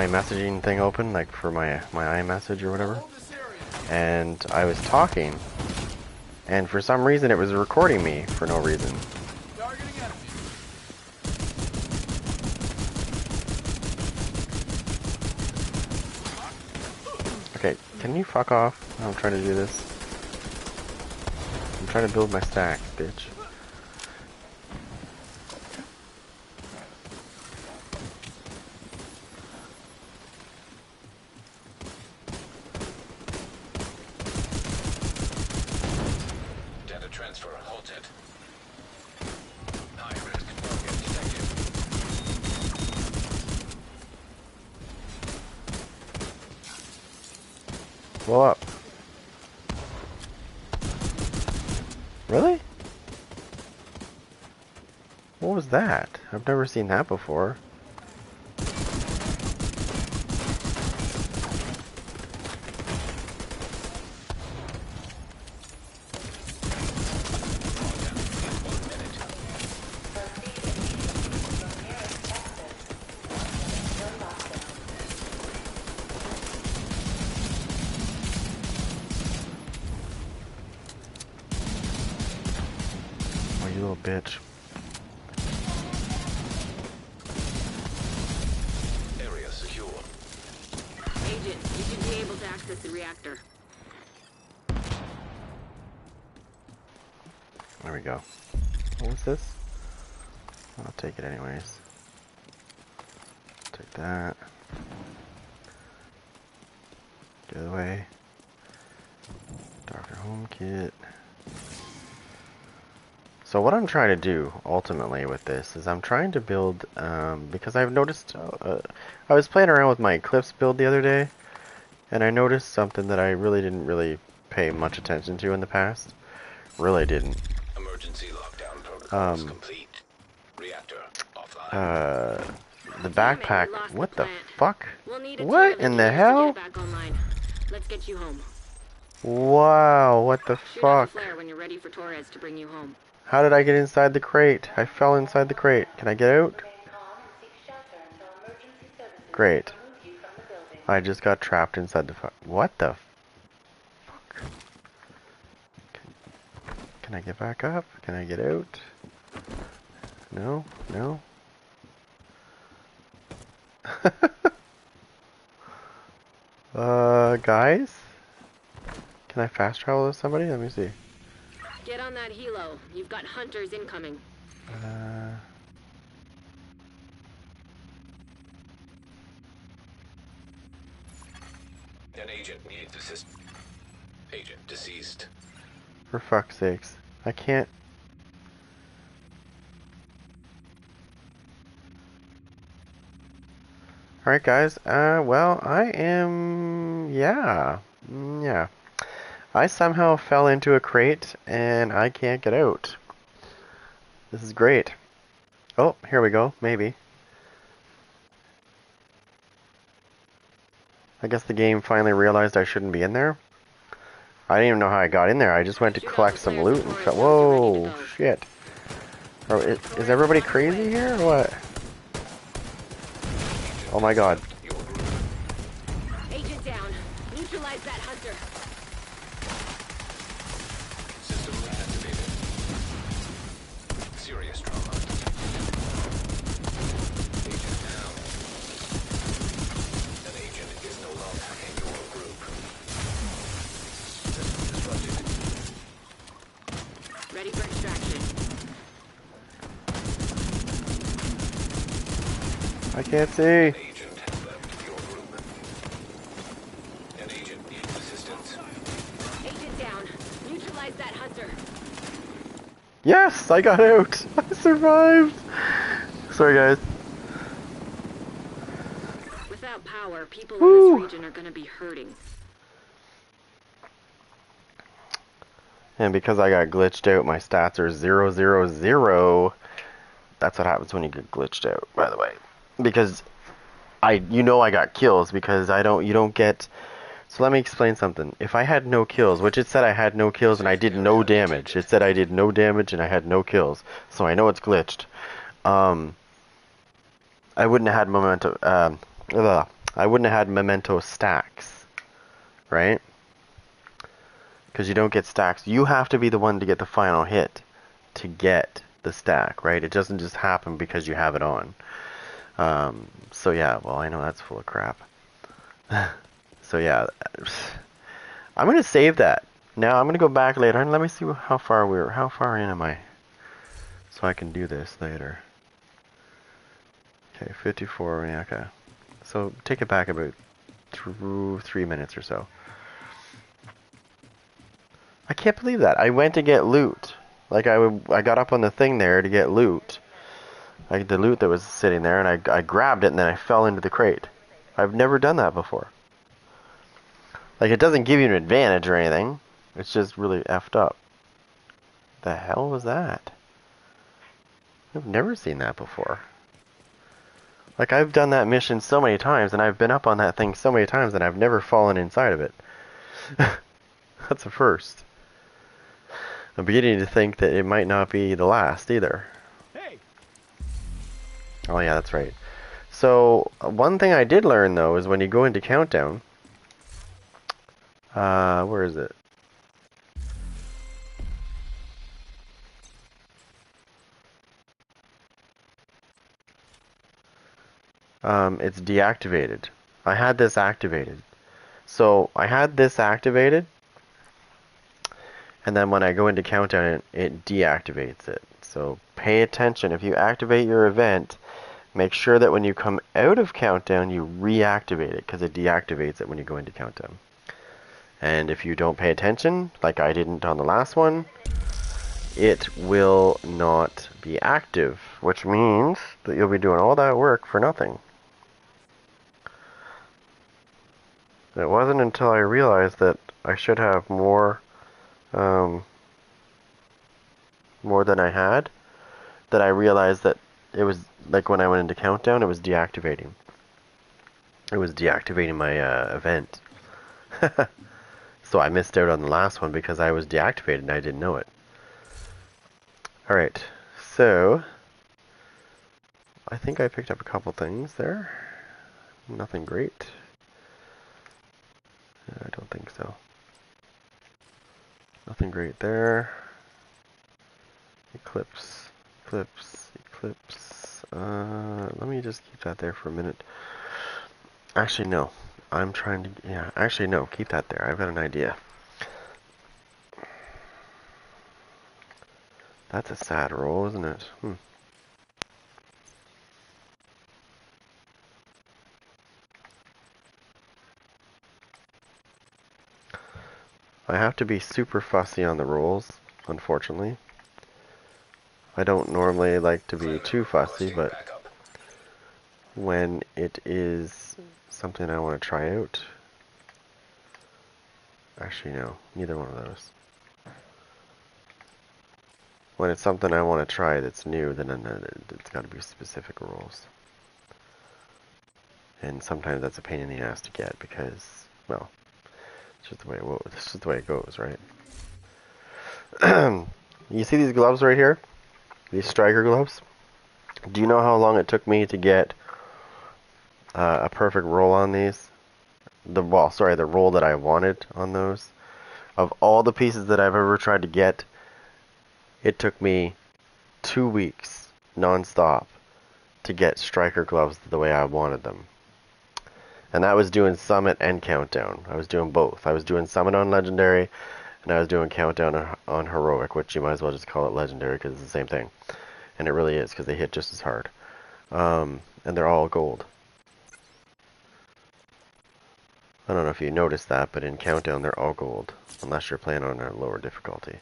messaging thing open, like for my iMessage or whatever, and I was talking, and for some reason it was recording me for no reason. Okay, can you fuck off? I'm trying to do this. I'm trying to build my stack, bitch. minute. High risk target detected. Blow up. Really? What was that? I've never seen that before. Oh, you little bitch. Area secure. Agent, you should be able to access the reactor. There we go. What was this? I'll take it anyways. Take that. Get out of the way. Doctor Home Kit. So what I'm trying to do ultimately with this is I'm trying to build, because I've noticed, I was playing around with my Eclipse build the other day, and I noticed something that I really didn't pay much attention to in the past. Really didn't. Emergency lockdown protocols complete. Reactor offline. The Damn it, we backpack, lost what the the plant. fuck? We'll need a What team of in the engineers to hell? get it back online. Let's get you home. Wow, what the Shoot out the fuck? flare when you're ready for Torres to bring you home. How did I get inside the crate? I fell inside the crate. Can I get out? Remain calm and seek shelter until emergency services Great. remove you from the building. I just got trapped inside the what the fuck? Can I get back up? Can I get out? No? No? Guys? Can I fast travel with somebody? Let me see. Get on that helo. You've got hunters incoming. An agent needs assistance. Agent deceased. For fuck's sakes. I can't. Alright guys, well, I am, yeah, yeah. I somehow fell into a crate, and I can't get out. This is great. Oh, here we go, maybe. I guess the game finally realized I shouldn't be in there. I didn't even know how I got in there, I just went to collect some loot and fell. Whoa, shit. Oh, is everybody crazy here, or what? Oh my god. Agent down. Neutralize that hunter. System reactivated. Serious trauma. Agent down. An agent is no longer in your group. System disrupted. Ready for extraction. I can't see. An agent has left your group. An agent needs assistance. Agent down. Neutralize that hunter. Yes, I got out. I survived. Sorry guys. Without power, people Woo. in this region are gonna be hurting. And because I got glitched out, my stats are 0, 0, 0. That's what happens when you get glitched out, by the way. Because you know I got kills because you don't get. So let me explain something. If I had no kills, which it said I had no kills and I did no damage. It said I did no damage and I had no kills. So I know it's glitched. I wouldn't have had memento. I wouldn't have had memento stacks, right? Because you don't get stacks. You have to be the one to get the final hit to get the stack, right? It doesn't just happen because you have it on. So yeah, well, I know that's full of crap. So yeah, I'm gonna save that. Now I'm gonna go back later and let me see how far how far in am I? So I can do this later. Okay, 54, yeah, okay. So take it back about 3 minutes or so. I can't believe that. I went to get loot Like I got up on the thing there to get loot. Like the loot that was sitting there, and I grabbed it, and then I fell into the crate. I've never done that before. Like, it doesn't give you an advantage or anything. It's just really effed up. The hell was that? I've never seen that before. Like, I've done that mission so many times, and I've been up on that thing so many times, and I've never fallen inside of it. That's a first. I'm beginning to think that it might not be the last either. Hey. Oh yeah, that's right. So, one thing I did learn, though, is when you go into Countdown... where is it? It's deactivated. I had this activated. So, I had this activated, and then when I go into Countdown, it deactivates it. So, pay attention. If you activate your event, make sure that when you come out of Countdown, you reactivate it, because it deactivates it when you go into Countdown. And if you don't pay attention, like I didn't on the last one, it will not be active, which means that you'll be doing all that work for nothing. It wasn't until I realized that I should have more than I had, that I realized that it was, like when I went into Countdown, it was deactivating. It was deactivating my event. So I missed out on the last one because I was deactivated and I didn't know it. Alright, so I think I picked up a couple things there. Nothing great. I don't think so. Nothing great there. Eclipse. Let me just keep that there for a minute. Actually, no. I'm trying to... Yeah, actually, no. Keep that there. I've got an idea. That's a sad roll, isn't it? I have to be super fussy on the rolls, unfortunately. I don't normally like to be too fussy, but when it is something I want to try out... Actually, no. Neither one of those. When it's something I want to try that's new, then it's got to be specific rules. And sometimes that's a pain in the ass to get because, well, it's just the way it goes, right? You see these gloves right here? These striker gloves? Do you know how long it took me to get a perfect roll on these? The roll that I wanted on those. Of all the pieces that I've ever tried to get, it took me 2 weeks non-stop to get striker gloves the way I wanted them. And that was doing Summit and Countdown. I was doing both. I was doing Summit on Legendary, and I was doing Countdown on Heroic, which you might as well just call it Legendary because it's the same thing. And it really is, because they hit just as hard. And they're all gold. I don't know if you noticed that, but in Countdown they're all gold. Unless you're playing on a lower difficulty.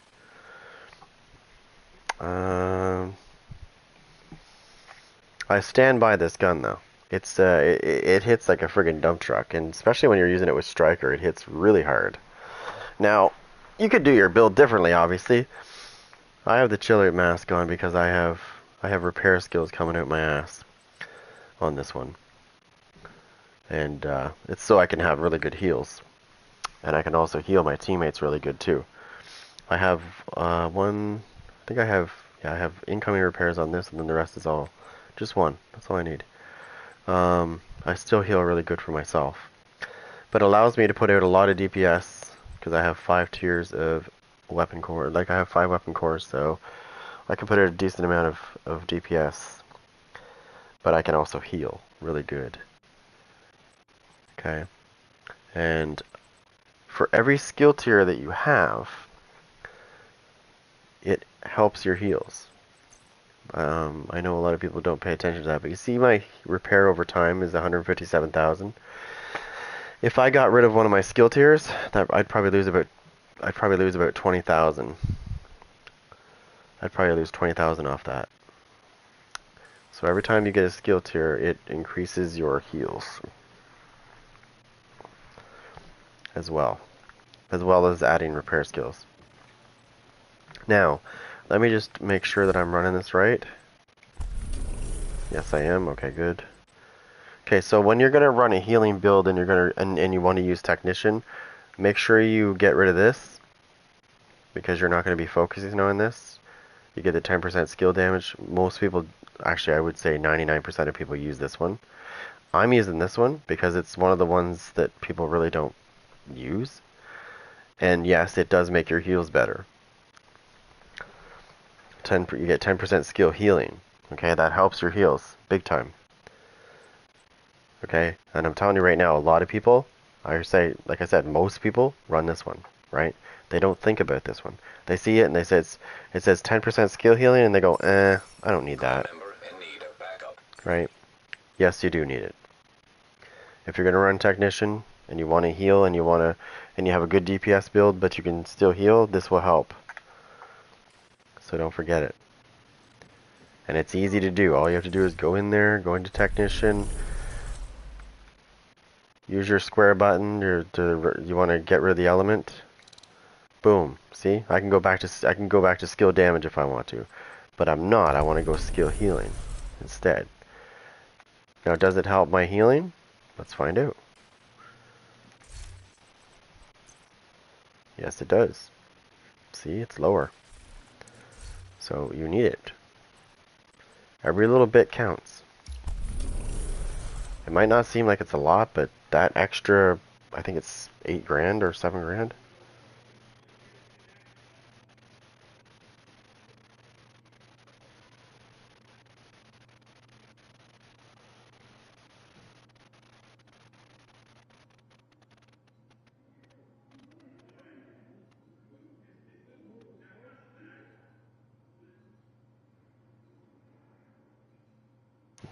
I stand by this gun though. It's it hits like a friggin' dump truck, and especially when you're using it with Striker, it hits really hard. Now, you could do your build differently, obviously. I have the chiller mask on because I have repair skills coming out my ass on this one, and it's so I can have really good heals, and I can also heal my teammates really good too. I have one. I think I have. Yeah, I have incoming repairs on this, and then the rest is all just one. That's all I need. I still heal really good for myself, but it allows me to put out a lot of DPS because I have 5 tiers of weapon core. Like I have 5 weapon cores, so I can put out a decent amount of DPS, but I can also heal really good. Okay, and for every skill tier that you have, it helps your heals. I know a lot of people don't pay attention to that, but you see my repair over time is 157,000. If I got rid of one of my skill tiers, I'd probably lose about 20,000. I'd probably lose 20,000 off that. So every time you get a skill tier, it increases your heals as well as adding repair skills. Now, let me just make sure that I'm running this right. Yes, I am. Okay, good. Okay, so when you're gonna run a healing build and and you want to use technician, make sure you get rid of this because you're not going to be focusing on this. You get the 10% skill damage. Most people, actually I would say 99% of people use this one. I'm using this one because it's one of the ones that people really don't use. And yes, it does make your heals better. You get 10% skill healing. Okay, that helps your heals big time. Okay, and I'm telling you right now, a lot of people, like I said, most people run this one, right? They don't think about this one. They see it and it says 10% skill healing, and they go, I don't need that, Member in need of backup. right? Yes, you do need it. If you're gonna run technician and you want to heal and you have a good DPS build, but you can still heal, this will help. So don't forget it. And it's easy to do. All you have to do is go in there, go into technician. Use your square button. You want to get rid of the element. Boom. See, I can go back to skill damage if I want to, but I'm not. I want to go skill healing instead. Now, does it help my healing? Let's find out. Yes, it does. See, it's lower. So you need it. Every little bit counts. It might not seem like it's a lot, but that extra, I think it's 8 grand or 7 grand.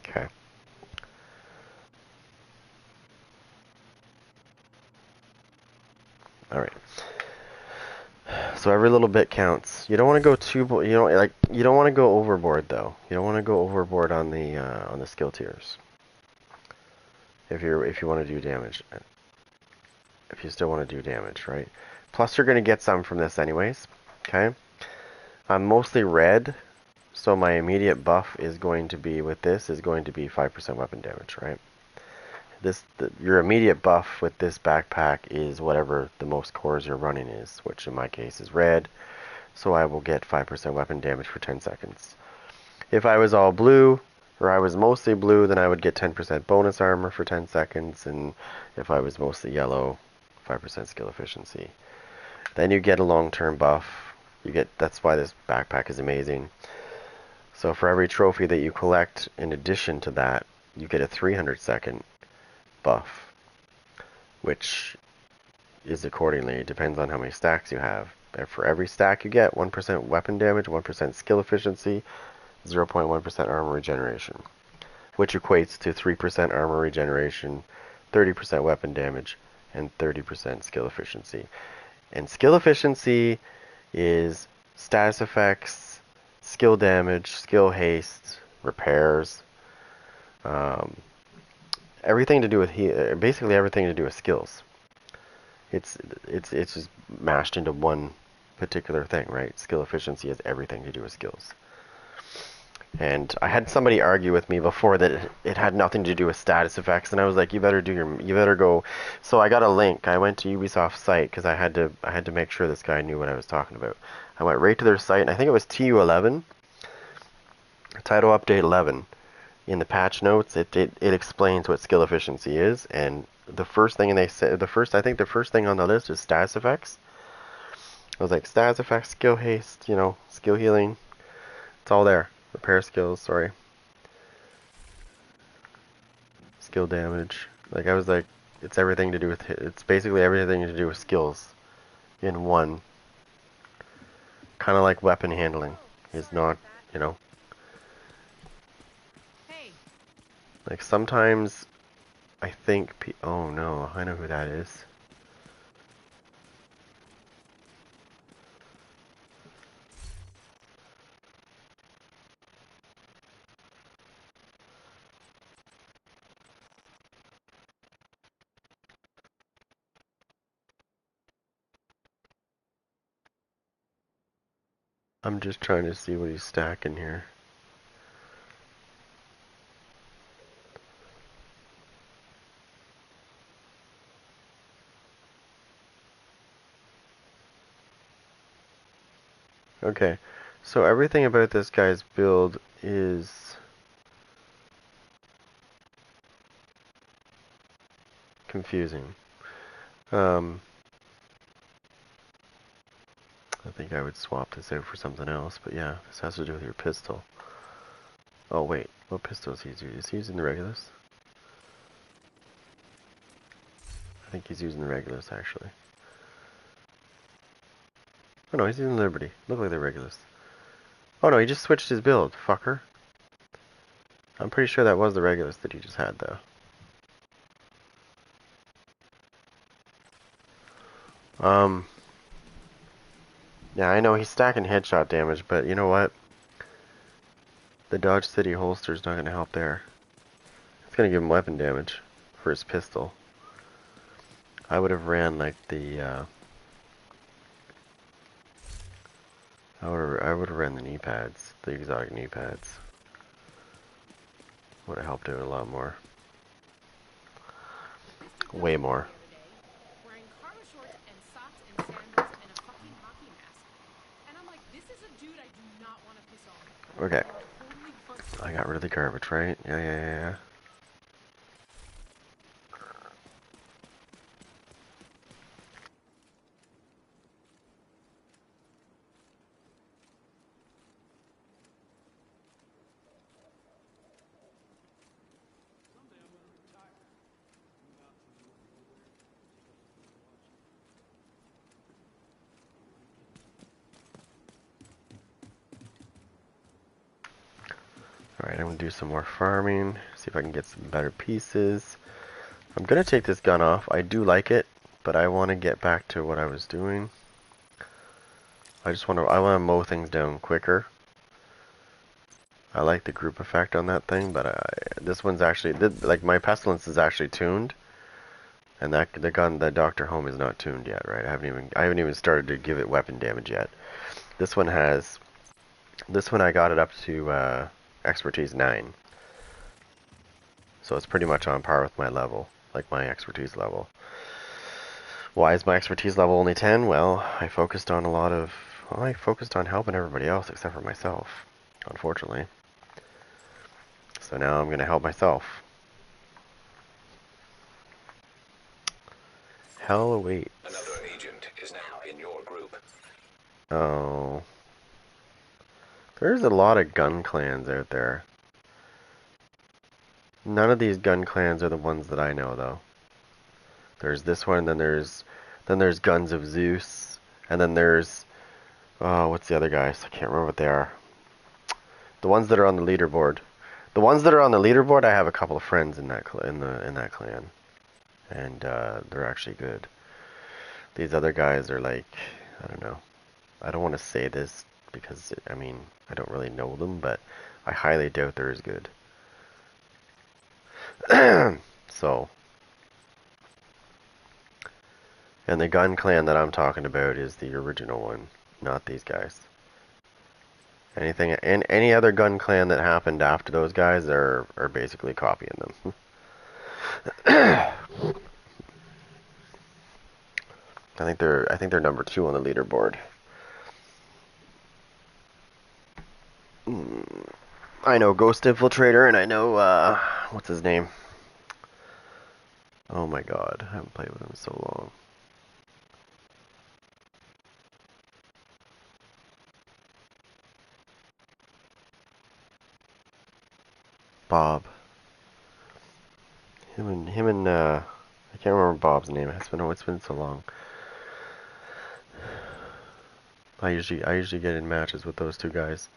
Okay. All right. So every little bit counts. You don't want to go you don't want to go overboard though. You don't want to go overboard on the skill tiers. If you want to do damage. If you still want to do damage, right? Plus you're going to get some from this anyways. Okay? I'm mostly red, so my immediate buff is going to be 5% weapon damage, right? Your immediate buff with this backpack is whatever the most cores you're running is, which in my case is red, so I will get 5% weapon damage for 10 seconds. If I was all blue, or I was mostly blue, then I would get 10% bonus armor for 10 seconds, and if I was mostly yellow, 5% skill efficiency. Then you get a long-term buff. That's why this backpack is amazing. So for every trophy that you collect in addition to that, you get a 300-second buff, which is accordingly, it depends on how many stacks you have. And for every stack you get, 1% weapon damage, 1% skill efficiency, 0.1% armor regeneration, which equates to 3% armor regeneration, 30% weapon damage, and 30% skill efficiency. And skill efficiency is status effects, skill damage, skill haste, repairs, everything to do with basically everything to do with skills. It's just mashed into one particular thing, right? Skill efficiency has everything to do with skills. And I had somebody argue with me before that it had nothing to do with status effects, and I was like, you better go. So I got a link. I went to Ubisoft's site because I had to make sure this guy knew what I was talking about. I went right to their site, and I think it was TU11, Title Update 11. In the patch notes, it explains what skill efficiency is, and the first thing I think the first thing on the list is status effects. I was like, status effects, skill haste, skill healing. It's all there. Repair skills, sorry. Skill damage. Like, I was like, it's basically everything to do with skills in one. Kind of like weapon handling is not, like sometimes I think, oh no, I know who that is. I'm just trying to see what he's stacking here. Okay, so everything about this guy's build is confusing. I think I would swap this out for something else, but yeah, this has to do with your pistol. Oh wait, what pistol is he using? Is he using the Regulus? I think he's using the Regulus actually. Oh no, he's using Liberty. Look like the Regulus. Oh no, he just switched his build, fucker. I'm pretty sure that was the Regulus that he just had though. Yeah, I know he's stacking headshot damage, but you know what? The Dodge City holster's not going to help there. It's going to give him weapon damage for his pistol. I would have ran like the, I would have ran the knee pads, the exotic knee pads. Would have helped out a lot more. Way more. Wearing cargo shorts and socks and sandals and a fucking hockey mask. And I'm like, this is a dude I do not want to piss off. Okay. Totally wants to. I got rid of the garbage, right? Yeah. Alright, I'm going to do some more farming, see if I can get some better pieces. I'm going to take this gun off. I do like it, but I want to get back to what I was doing. I want to mow things down quicker. I like the group effect on that thing, but this one's actually, like my Pestilence is actually tuned. And the Dr. Home is not tuned yet, right? I haven't even started to give it weapon damage yet. This one I got it up to expertise 9. So it's pretty much on par with my level, like my expertise level. Why is my expertise level only 10? Well, I focused on helping everybody else except for myself, unfortunately. So now I'm going to help myself. Hell awaits. Another agent is now in your group. Oh. There's a lot of gun clans out there. None of these gun clans are the ones that I know, though. There's this one, then there's Guns of Zeus, and then there's what's the other guys? I can't remember what they are. The ones that are on the leaderboard. The ones that are on the leaderboard, I have a couple of friends in that in that clan, and they're actually good. These other guys are like, I don't know. I don't want to say this because I mean I don't really know them, but I highly doubt they're as good. So, and the gun clan that I'm talking about is the original one, not these guys. Any other gun clan that happened after those guys are basically copying them. I think they're number 2 on the leaderboard. I know Ghost Infiltrator, and I know what's his name? Oh my god, I haven't played with him in so long. Bob. Him and I can't remember Bob's name. It's been so long. I usually get in matches with those two guys.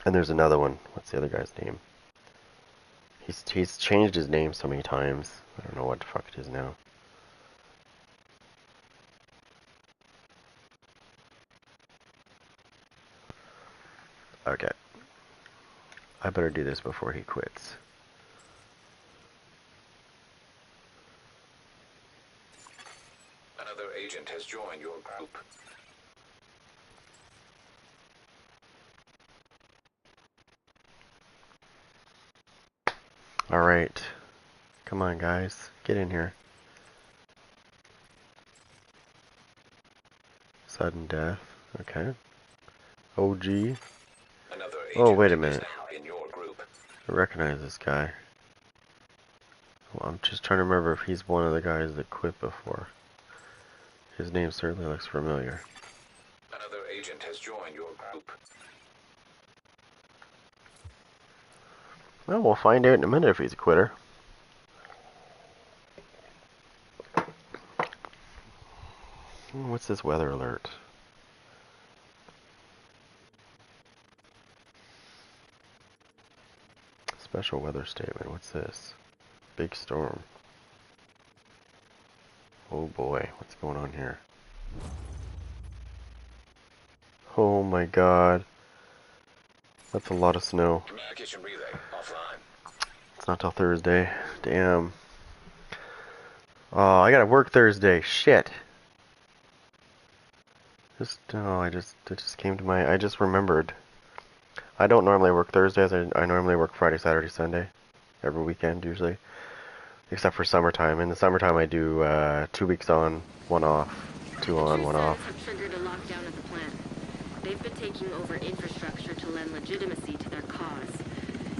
And there's another one. What's the other guy's name? He's changed his name so many times. I don't know what the fuck it is now. Okay. I better do this before he quits. Another agent has joined your group. Alright. Come on, guys. Get in here. Sudden death. Okay. OG. Another Oh, wait a agent is minute. now in your group. I recognize this guy. Well, I'm just trying to remember if he's one of the guys that quit before. His name certainly looks familiar. Another agent has joined your group. Well, we'll find out in a minute if he's a quitter. What's this weather alert? Special weather statement. What's this? Big storm. Oh boy, what's going on here? Oh my god. That's a lot of snow. Communication relay offline. It's not till Thursday. Damn. Oh, I gotta work Thursday. Shit. It just came to my, I just remembered. I don't normally work Thursdays. I normally work Friday, Saturday, Sunday. Every weekend, usually. Except for summertime. In the summertime, I do 2 weeks on, 1 off. 2 on, 1 off. have triggered a lockdown at the plant. They've been taking over infrastructure to lend legitimacy to their cause.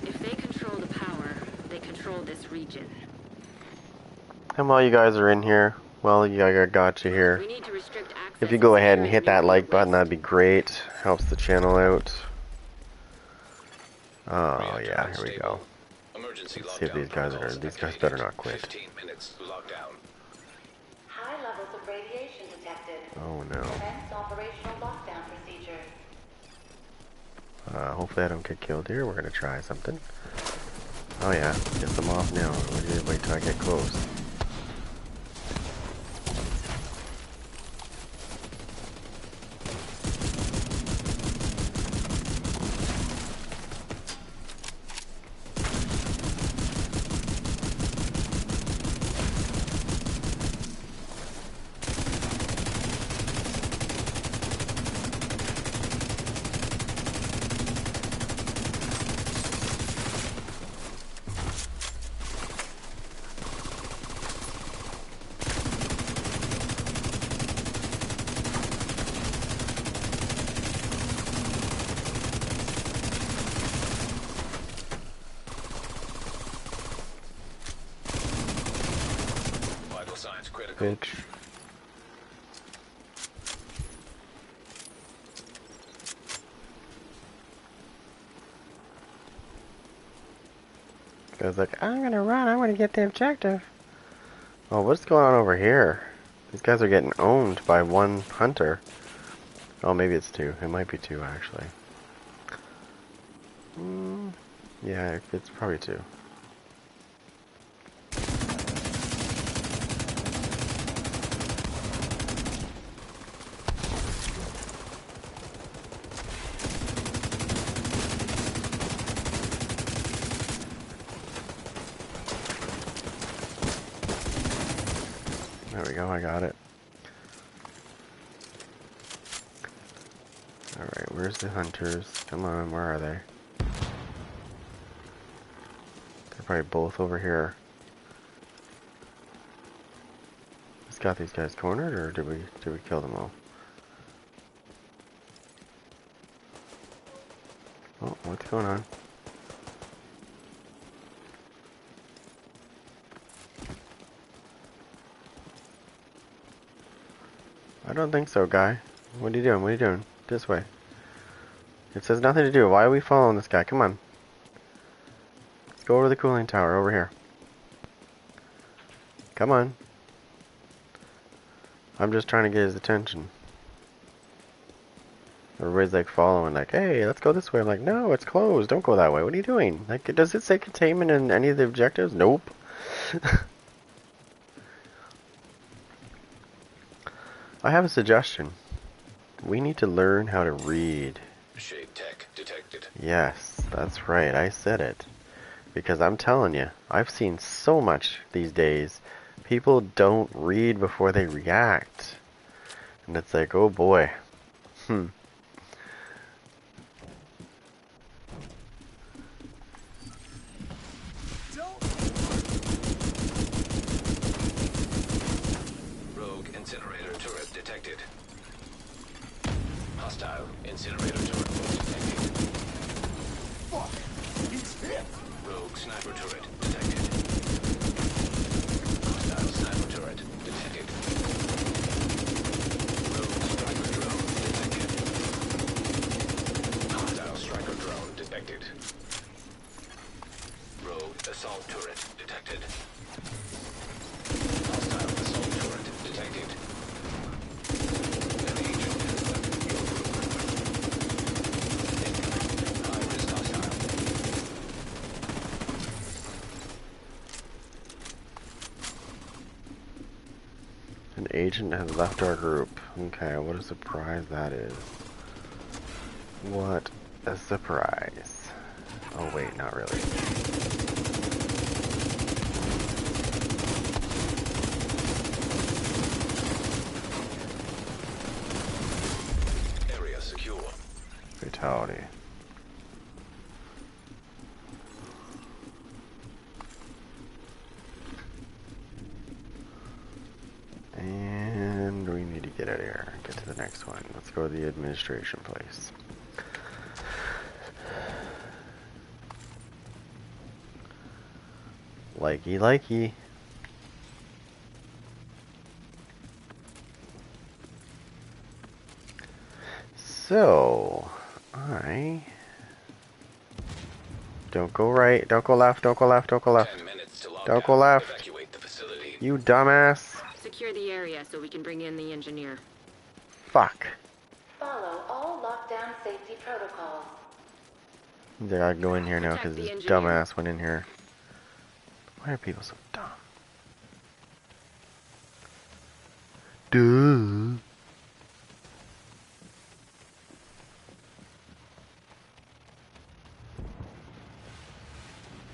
If they control the power, they control this region. And while you guys are in here, well, I got you here. We need to restrict access. If you go ahead and secure hit the that nuclear like button, waste. that'd be great. Helps the channel out. Oh yeah, here we go. Emergency Let's see if lockdown these guys are. protocols These guys better activated. not quit. 15 minutes lockdown. High levels of radiation detected. Oh no. Commence operational lockdown procedures. Hopefully I don't get killed here. We're gonna try something. Oh yeah, get them off now. Wait till I get close. Vital signs critical. Bitch. Guy's like, I'm gonna run. I'm gonna get the objective. Oh, what's going on over here? These guys are getting owned by one hunter. Oh, maybe it's 2. It might be 2, actually. Yeah, it's probably 2. There we go, I got it. Alright, where's the hunters? Come on, where are they? They're probably both over here. Just got these guys cornered, or did we kill them all? Oh, what's going on? I don't think so, guy. What are you doing? What are you doing? This way. It says nothing to do. Why are we following this guy? Come on. Let's go over the cooling tower over here. Come on. I'm just trying to get his attention. Everybody's like following, like, hey, let's go this way. I'm like, no, it's closed. Don't go that way. What are you doing? Like, does it say containment in any of the objectives? Nope. I have a suggestion. We need to learn how to read. Shade tech detected. Yes, that's right. I said it. Because I'm telling you, I've seen so much these days. People don't read before they react. And it's like, oh boy. Don't Hostile incinerator turret detected. Fuck! He's hit! Rogue sniper turret detected. Hostile sniper turret detected. Rogue striker drone detected. Hostile striker drone detected. Rogue assault turret detected. Hostile assault turret detected. An agent has left your group. Incoming high-risk hostile. An agent has left our group. Okay, what a surprise that is. What a surprise. Oh wait, not really. Area secure. Fatality. And we need to get out of here. Get to the next one. Let's go to the administration place. Likey, likey. So, I... Don't go right, don't go left, don't go left, don't go left. 10 minutes to Don't go left. Evacuate the facility. You dumbass. Secure the area so we can bring in the engineer. Fuck. Follow all lockdown safety protocols. I gotta go in here now because Protect the this engineer. dumbass went in here. Why are people so dumb? Duh.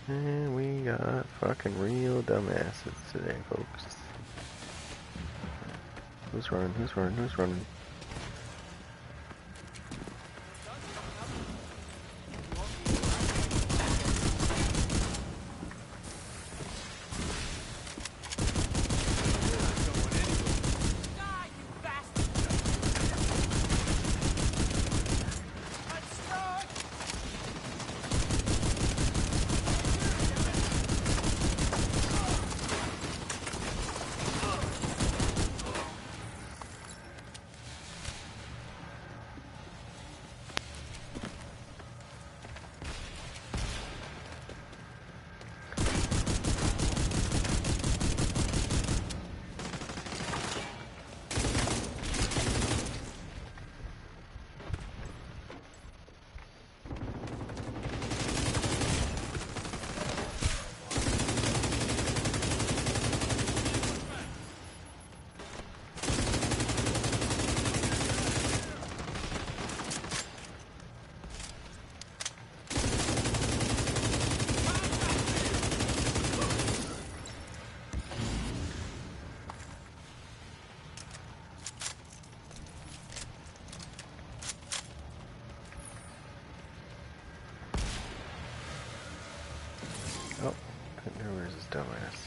And we got fucking real dumbasses today, folks. Who's running? Who's running? Who's running? Die, you bastard! I'm stuck! Oh, where's this dumbass?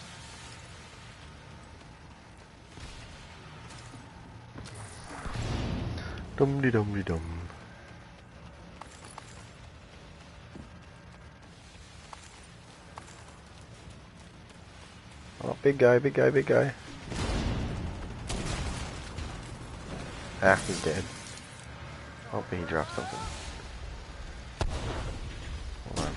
Dum-de-dum-de-dum. Oh, big guy, big guy, big guy. Ah, he's dead. Oh, but he dropped something. Hold on.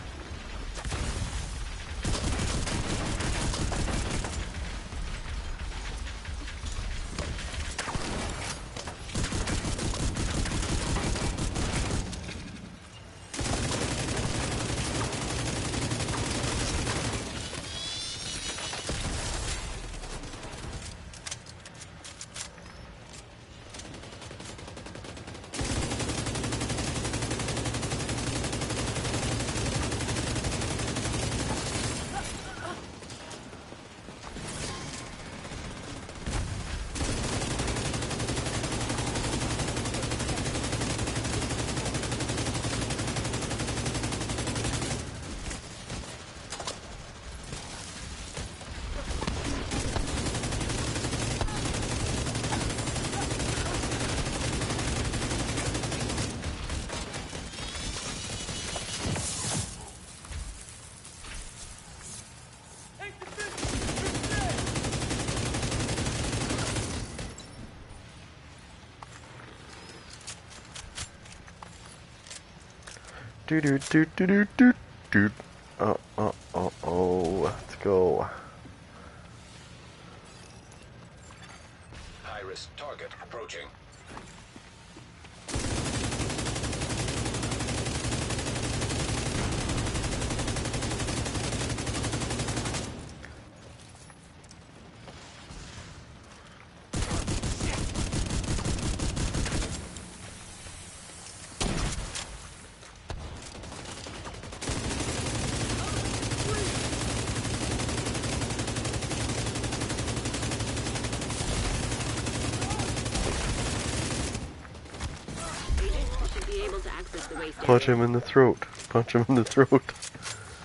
Do do do do do do do. Oh. Let's go. High-risk target approaching. Be able to access the waste Punch area. him in the throat. Punch him in the throat.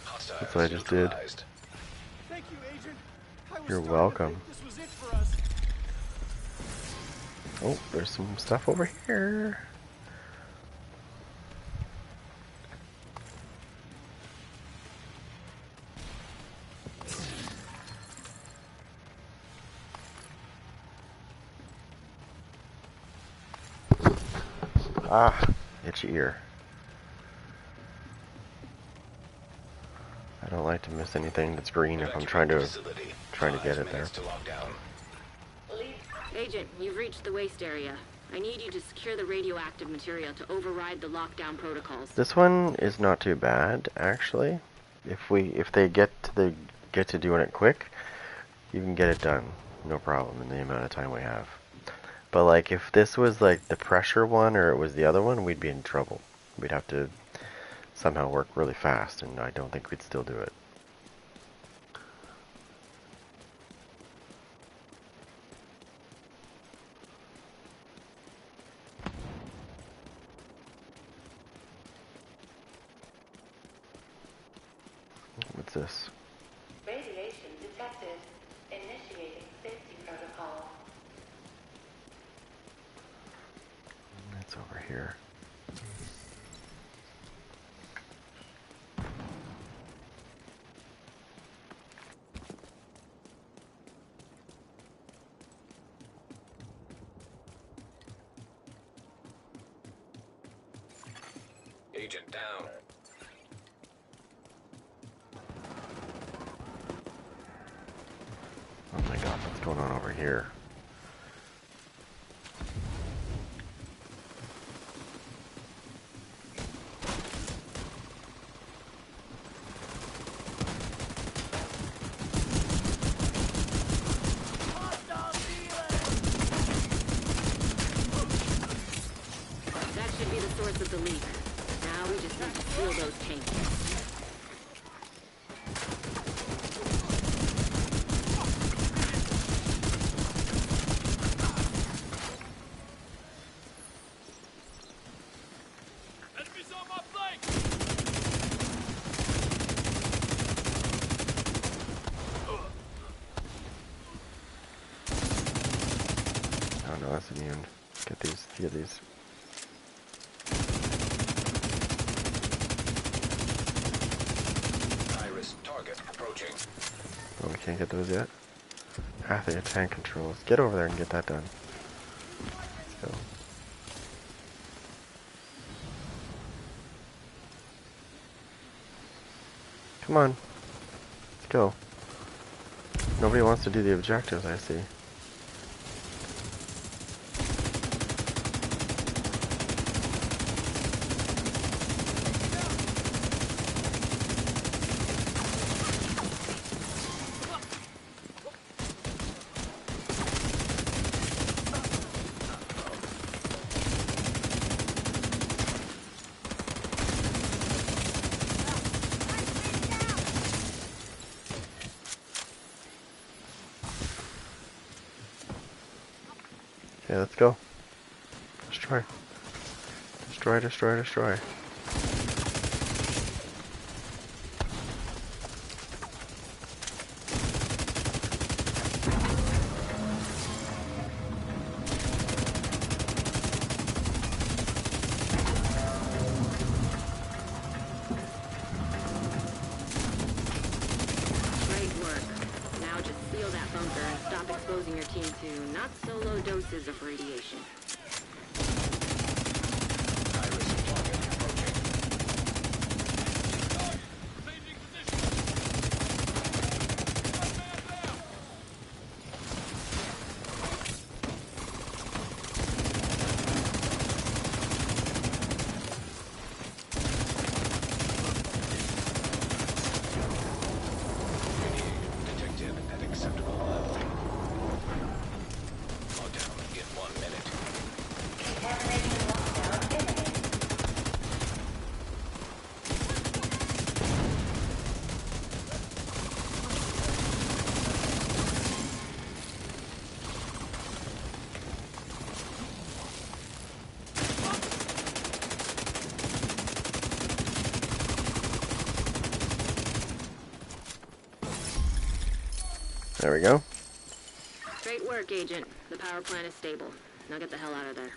Hostiles That's what I just did. neutralized. Thank you, Agent. I was You're starting welcome. To think this was it for us. Oh, there's some stuff over here. Ah, itchy ear. I don't like to miss anything that's green if I'm trying to Facility. get 5 it there. minutes to lockdown. Agent, you've reached the waste area. I need you to secure the radioactive material to override the lockdown protocols. This one is not too bad, actually. If they get to doing it quick, you can get it done, no problem, in the amount of time we have. But like if this was like the pressure one or it was the other one, we'd be in trouble. We'd have to somehow work really fast, and I don't think we'd still do it. What's this? Radiation detected. Initiating safety protocol. It's over here. Agent down. Oh my god, what's going on over here? That should be the source of the leak. Now we just need to seal those tanks. Enemies on my flank! Oh no, that's immune. Get these. High-risk target approaching. Oh, we can't get those yet? Ah, they have tank controls. Get over there and get that done. Let's go. Come on. Let's go. Nobody wants to do the objectives, I see. Okay, let's go. Destroy. Destroy. Great work. Now just seal that bunker and stop exposing your team to not so low doses of radiation. High-risk target approaching. There we go. Great work, Agent. The power plant is stable. Now get the hell out of there.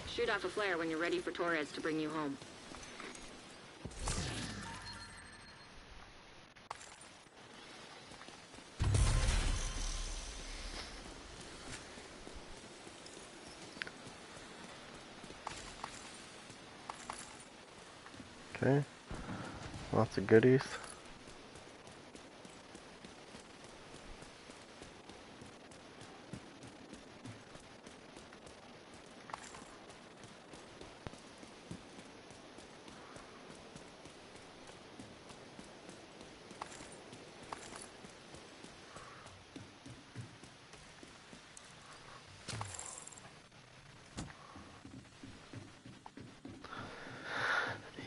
Shoot off a flare when you're ready for Torres to bring you home. Okay. Lots of goodies.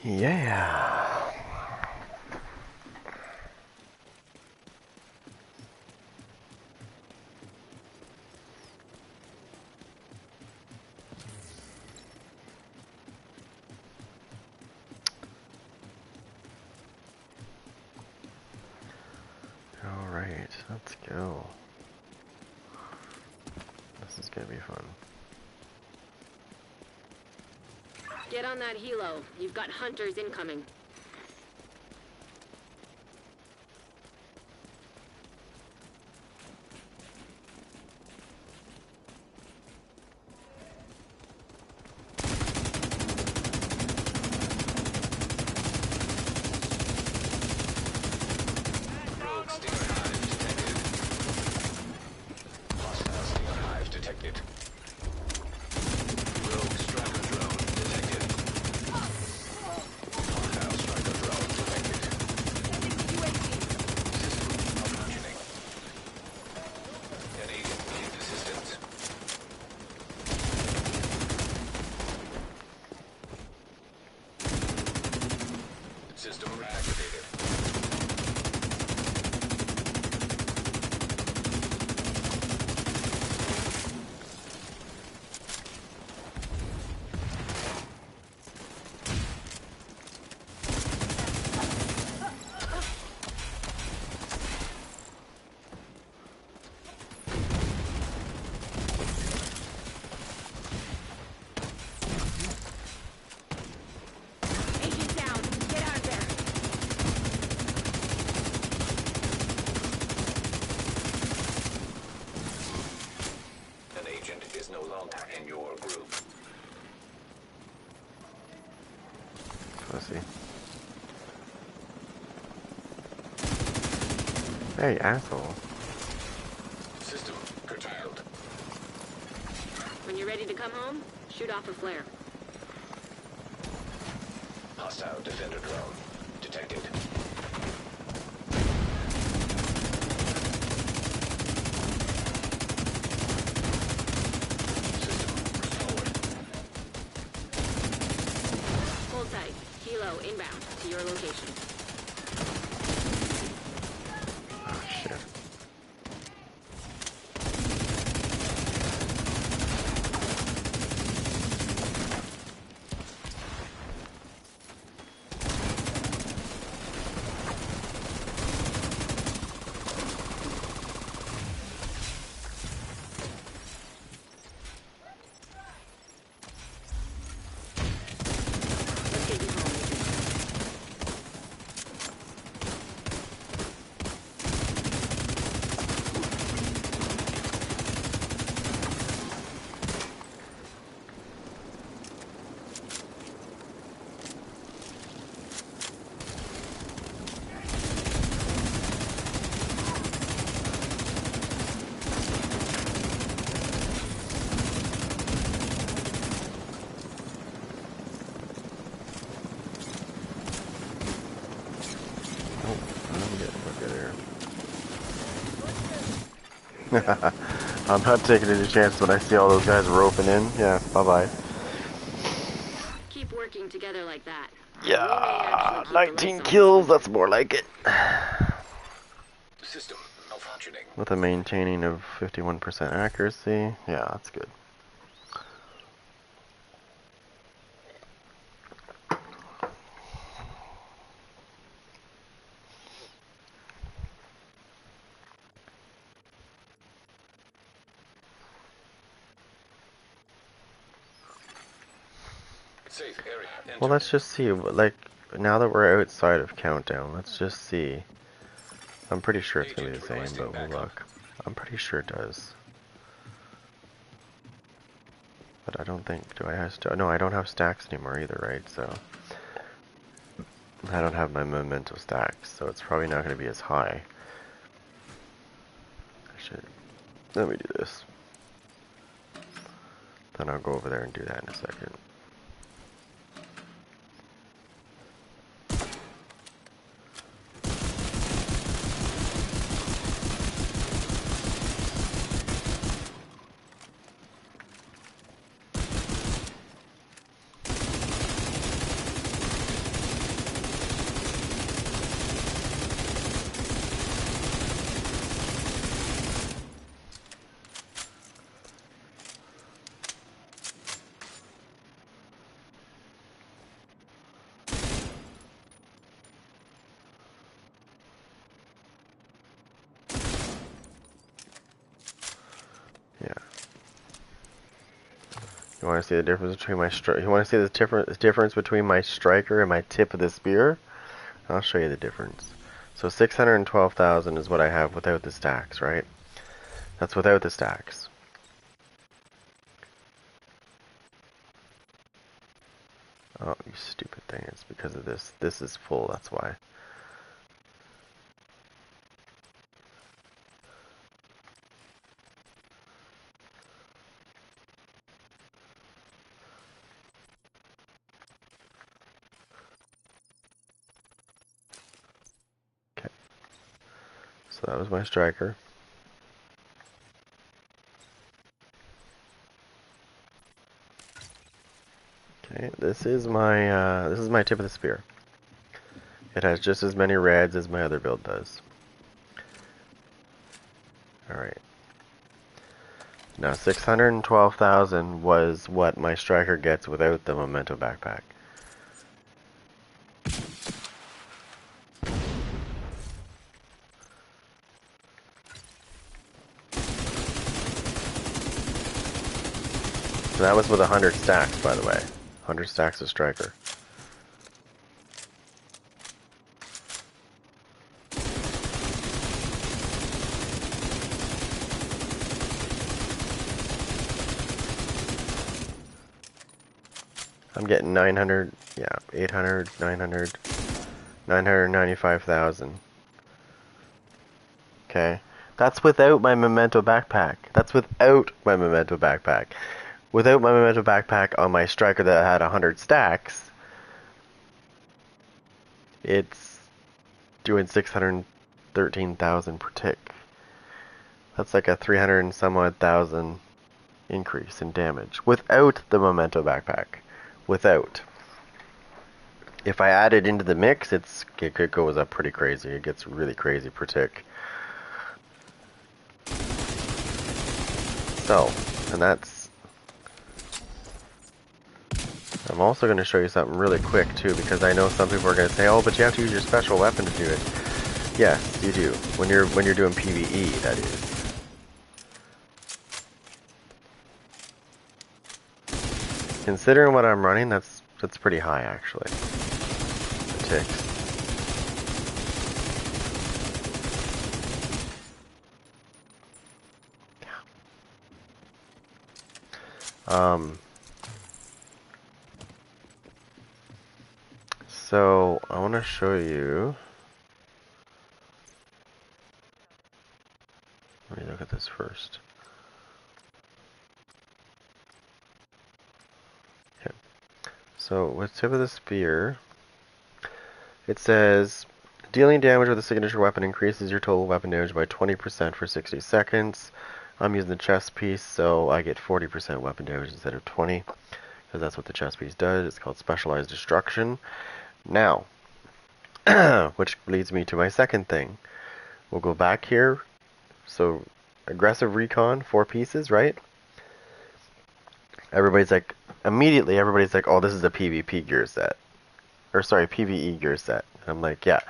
Yeah. All right, let's go. This is gonna be fun. Get on that helo. You've got hunters incoming. Rogue Stinger Hive detected. Hostile Stinger Hive detected. Rogue Striker drone detected. Hostile Striker drone detected. System malfunctioning. An agent needs assistance. System reactivated. Agent down. Get out of there. An agent is no longer in your group. Pussy. Hey, asshole. System curtailed. When you're ready to come home, shoot off a flare. Hostile defender drone detected. System restored. Hold tight. Helo inbound to your location. Oh, shit. Let's get you home, Agent. Oh, I'm getting a good here. I'm not taking any chance when I see all those guys roping in. Yeah, bye-bye. Keep working together like that. We may Yeah, actually keep the 19 lights on kills, this that's more like it. System malfunctioning. With a maintaining of 51% accuracy. Yeah, that's good. Safe area. Enter. Well, let's just see. Like, now that we're outside of Countdown, let's just see. I'm pretty sure it's going to be the same, but we'll look. I'm pretty sure it does. But I don't think, do I have, no, I don't have stacks anymore either, right? So, I don't have my memento stacks, so it's probably not going to be as high. I should, let me do this. Then I'll go over there and do that in a second. Yeah. You want to see the difference between my you want to see the difference between my striker and my tip of the spear? I'll show you the difference. So 612,000 is what I have without the stacks, right? That's without the stacks. Oh, you stupid thing. It's because of this. This is full, that's why. Okay. So that was my striker. Okay, this is my tip of the spear. It has just as many reds as my other build does. Alright. Now 612,000 was what my striker gets without the memento backpack. So that was with 100 stacks, by the way. 100 stacks of striker. I'm getting 900, yeah, 800, 900, 995,000. Okay. That's without my memento backpack. That's without my memento backpack. Without my memento backpack on my striker that had 100 stacks, it's doing 613,000 per tick. That's like a 300 and some odd thousand increase in damage without the memento backpack. Without. If I add it into the mix, it goes up pretty crazy. It gets really crazy per tick. So, and that's... I'm also going to show you something really quick too, because I know some people are going to say, oh, but you have to use your special weapon to do it. Yes, you do. When you're doing PvE, that is. Considering what I'm running, that's pretty high actually. The ticks. So I want to show you. Let me look at this first. Okay. So with tip of the spear, it says dealing damage with a signature weapon increases your total weapon damage by 20% for 60 seconds. I'm using the chest piece, so I get 40% weapon damage instead of 20, because that's what the chest piece does. It's called Specialized Destruction. Now, which leads me to my second thing. We'll go back here. So, aggressive recon, 4 pieces, right? Everybody's like, immediately everybody's like, oh, this is a PvP gear set. Or sorry, PvE gear set. I'm like, yeah,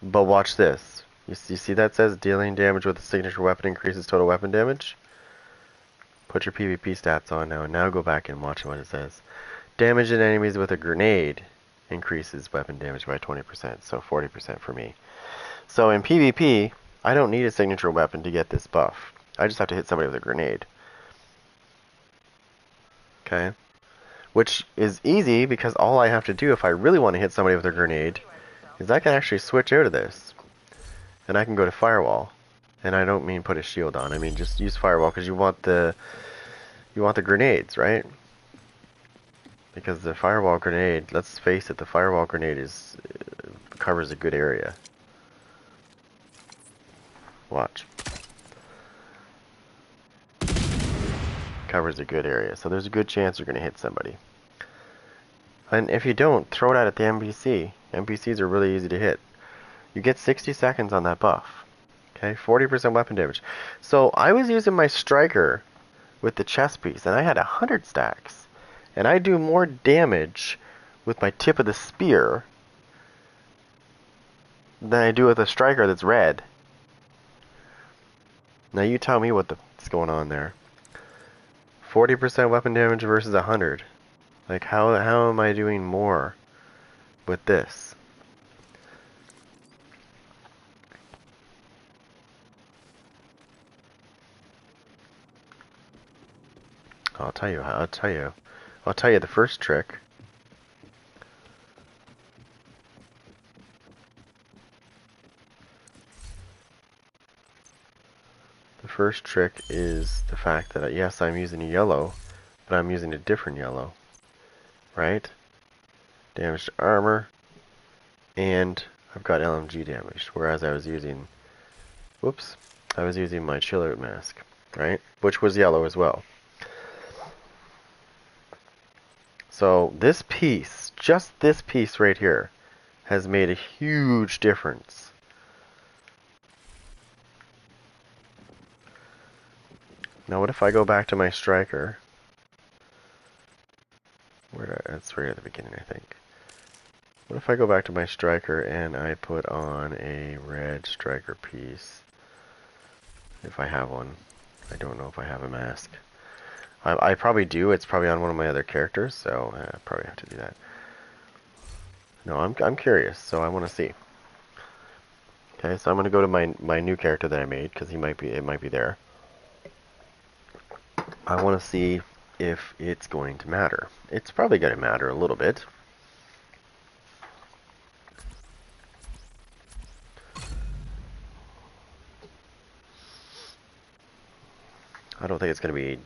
but watch this. You see that says dealing damage with a signature weapon increases total weapon damage? Put your PvP stats on now, and now go back and watch what it says. Damaging enemies with a grenade increases weapon damage by 20%, so 40% for me. So in PvP, I don't need a signature weapon to get this buff. I just have to hit somebody with a grenade. Okay? Which is easy because all I have to do if I really want to hit somebody with a grenade is I can actually switch out of this. And I can go to firewall. And I don't mean put a shield on. I mean just use firewall because you want the grenades, right? Because the firewall grenade, let's face it, the firewall grenade covers a good area. Watch. Covers a good area. So there's a good chance you're going to hit somebody. And if you don't, throw it out at the NPC. NPCs are really easy to hit. You get 60 seconds on that buff. Okay, 40% weapon damage. So I was using my striker with the chest piece, and I had 100 stacks. And I do more damage with my tip of the spear than I do with a striker that's red. Now you tell me what's going on there. 40% weapon damage versus 100. Like how am I doing more with this? I'll tell you the first trick. The first trick is the fact that yes, I'm using a yellow, but I'm using a different yellow. Right? Damage to armor, and I've got LMG damage, whereas I was using my chill out mask, right? Which was yellow as well. So this piece, just this piece right here, has made a huge difference. Now what if I go back to my striker? That's right at the beginning, I think. What if I go back to my striker and I put on a red striker piece? If I have one. I don't know if I have a mask. I probably do. It's probably on one of my other characters, so I probably have to do that. No, I'm curious, so I want to see. Okay, so I'm going to go to my new character that I made, because it might be there. I want to see if it's going to matter. It's probably going to matter a little bit. I don't think it's going to be...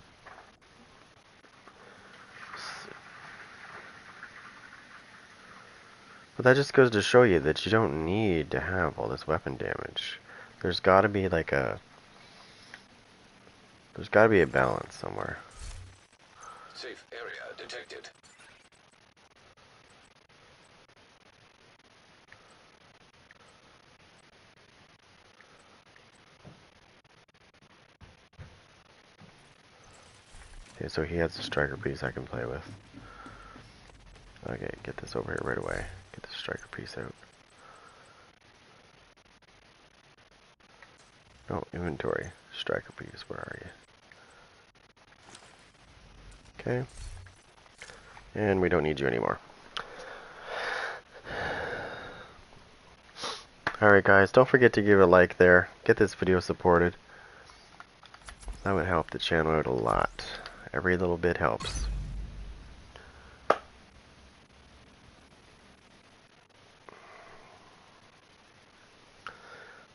But that just goes to show you that you don't need to have all this weapon damage. There's got to be like a... There's got to be a balance somewhere. Safe area detected. Okay, so he has a striker piece I can play with. Okay, get this over here right away. Get the striker piece out. Oh, inventory. Striker piece, where are you? Okay. And we don't need you anymore. Alright guys, don't forget to give a like there. Get this video supported. That would help the channel out a lot. Every little bit helps.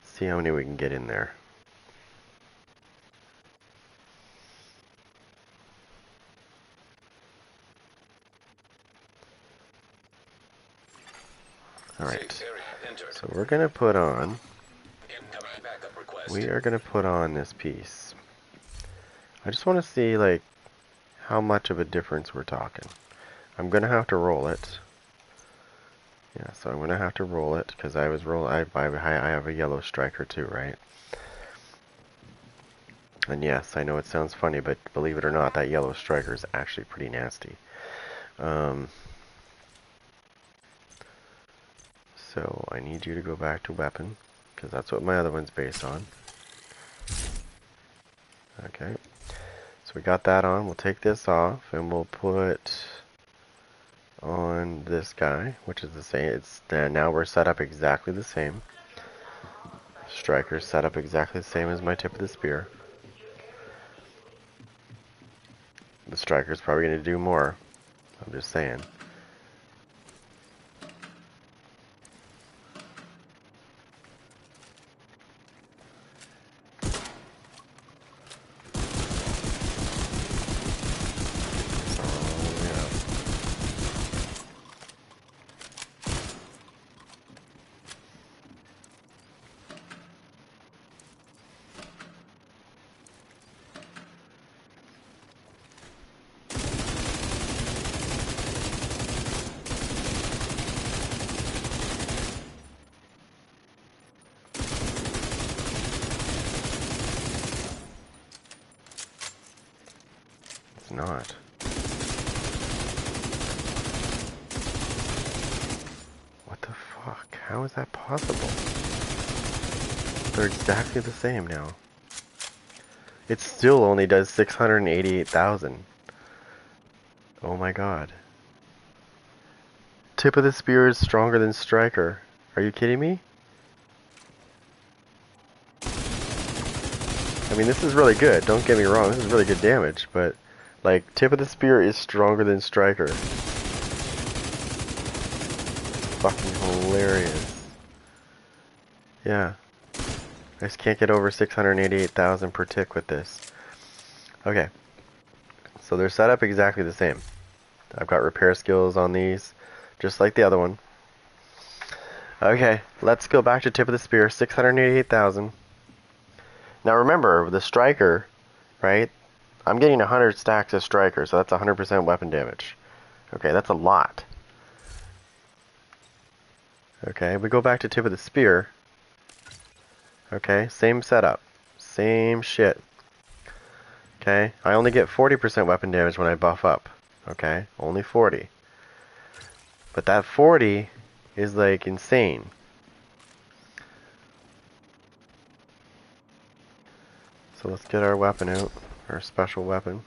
See how many we can get in there. Alright, so we're going to put on, this piece. I just want to see, like, how much of a difference we're talking. I'm going to have to roll it. Yeah, so I'm going to have to roll it, because I have a yellow striker too, right? And yes, I know it sounds funny, but believe it or not, that yellow striker is actually pretty nasty. So I need you to go back to weapon, because that's what my other one's based on. Okay, so we got that on. We'll take this off, and we'll put on this guy, which is the same. It's now we're set up exactly the same. Striker's set up exactly the same as my tip of the spear. The striker's probably going to do more. I'm just saying. It's not. What the fuck? How is that possible? They're exactly the same now. It still only does 688,000. Oh my god. Tip of the spear is stronger than striker. Are you kidding me? I mean, this is really good. Don't get me wrong. This is really good damage, but like, tip of the spear is stronger than striker. Fucking hilarious. Yeah. I just can't get over 688,000 per tick with this. Okay. So they're set up exactly the same. I've got repair skills on these, just like the other one. Okay, let's go back to tip of the spear, 688,000. Now remember, the striker, right? I'm getting 100 stacks of striker, so that's 100% weapon damage. Okay, that's a lot. Okay, we go back to tip of the spear. Okay, same setup. Same shit. Okay, I only get 40% weapon damage when I buff up. Okay, only 40. But that 40 is like insane. So let's get our weapon out, our special weapon.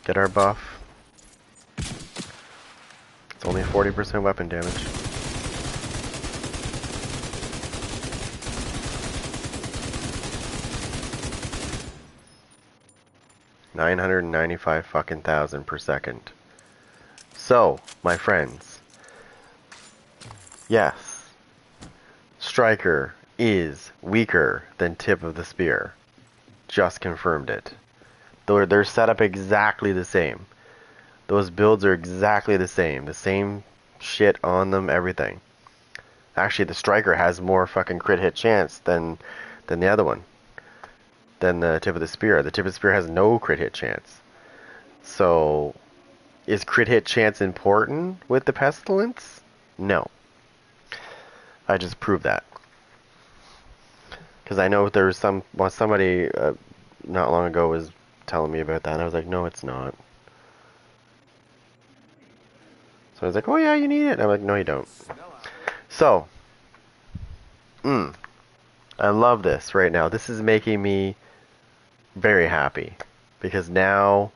Get our buff. It's only 40% weapon damage. $995 fucking thousand per second. So, my friends, yes, striker is weaker than tip of the spear. Just confirmed it. They're set up exactly the same. Those builds are exactly the same shit on them, everything. Actually, the striker has more fucking crit hit chance than the other one. Than the tip of the spear. The tip of the spear has no crit hit chance. So, is crit hit chance important with the pestilence? No. I just proved that. Because I know there was somebody not long ago was telling me about that, and I was like, no, it's not. So I was like, oh yeah, you need it. And I'm like, no, you don't. So, I love this right now. This is making me very happy, because now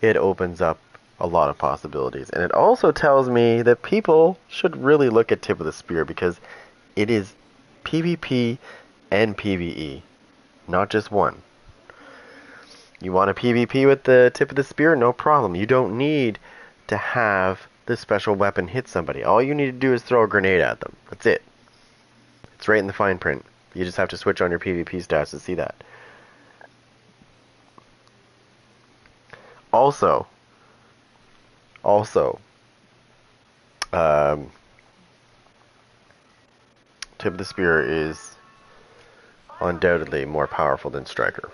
it opens up a lot of possibilities. And it also tells me that people should really look at tip of the spear, because it is PvP and PvE, not just one. You want a PvP with the tip of the spear? No problem. You don't need to have the special weapon hit somebody. All you need to do is throw a grenade at them. That's it. It's right in the fine print. You just have to switch on your PvP stats to see that. Also, tip of the spear is undoubtedly more powerful than striker.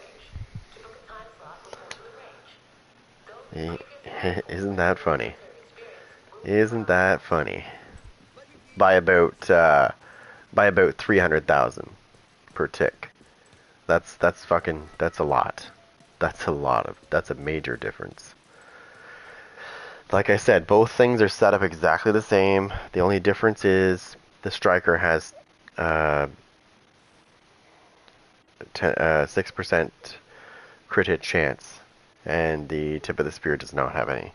Isn't that funny? Isn't that funny? By about 300,000 per tick. That's a lot. That's a major difference. Like I said, both things are set up exactly the same. The only difference is the striker has 6% crit hit chance, and the tip of the spear does not have any.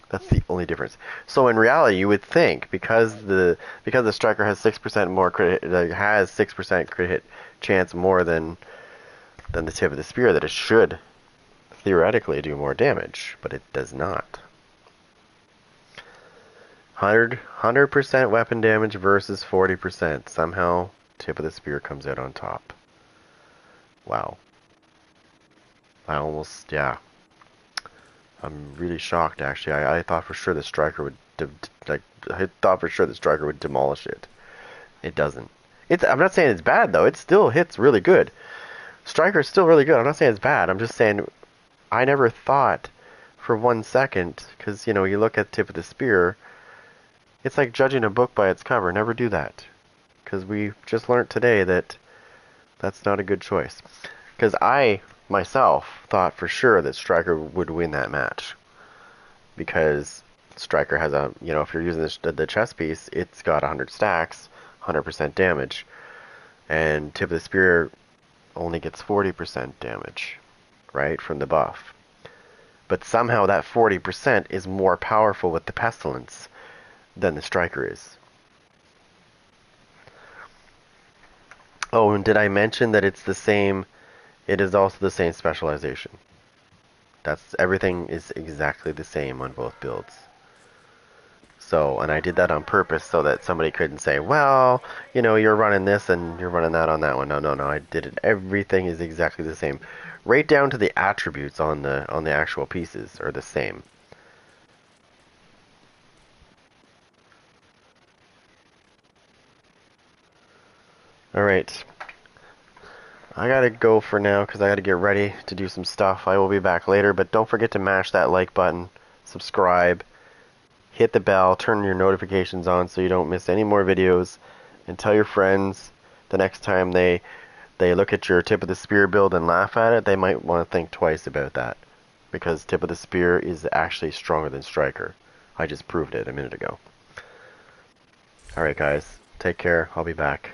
That's the only difference. So in reality, you would think because the striker has 6% more crit, has 6% crit hit chance more than the tip of the spear, that it should theoretically do more damage, but it does not. 100% weapon damage versus 40%. Somehow, tip of the spear comes out on top. Wow. Yeah. I'm really shocked, actually. I thought for sure the striker would, I thought for sure the striker would demolish it. It doesn't. I'm not saying it's bad, though. It still hits really good. Striker's still really good. I'm not saying it's bad. I'm just saying I never thought for 1 second, because, you look at tip of the spear, it's like judging a book by its cover. Never do that. Because we just learned today that that's not a good choice. Because I, myself, thought for sure that Striker would win that match. Because Striker has if you're using the chess piece, it's got 100 stacks, 100% damage. And Tip of the Spear only gets 40% damage, right, from the buff. But somehow that 40% is more powerful with the Pestilence than the Striker is. Oh, and did I mention that it's the same? It is also the same specialization. Everything is exactly the same on both builds. So, and I did that on purpose so that somebody couldn't say, well, you're running this and you're running that on that one. No, I did it. Everything is exactly the same. Right down to the attributes on the actual pieces are the same. Alright. I gotta go for now because I gotta get ready to do some stuff. I will be back later, but don't forget to mash that like button, subscribe, hit the bell, turn your notifications on so you don't miss any more videos, and tell your friends the next time they look at your Tip of the Spear build and laugh at it, they might want to think twice about that. Because Tip of the Spear is actually stronger than Striker. I just proved it a minute ago. Alright guys, take care, I'll be back.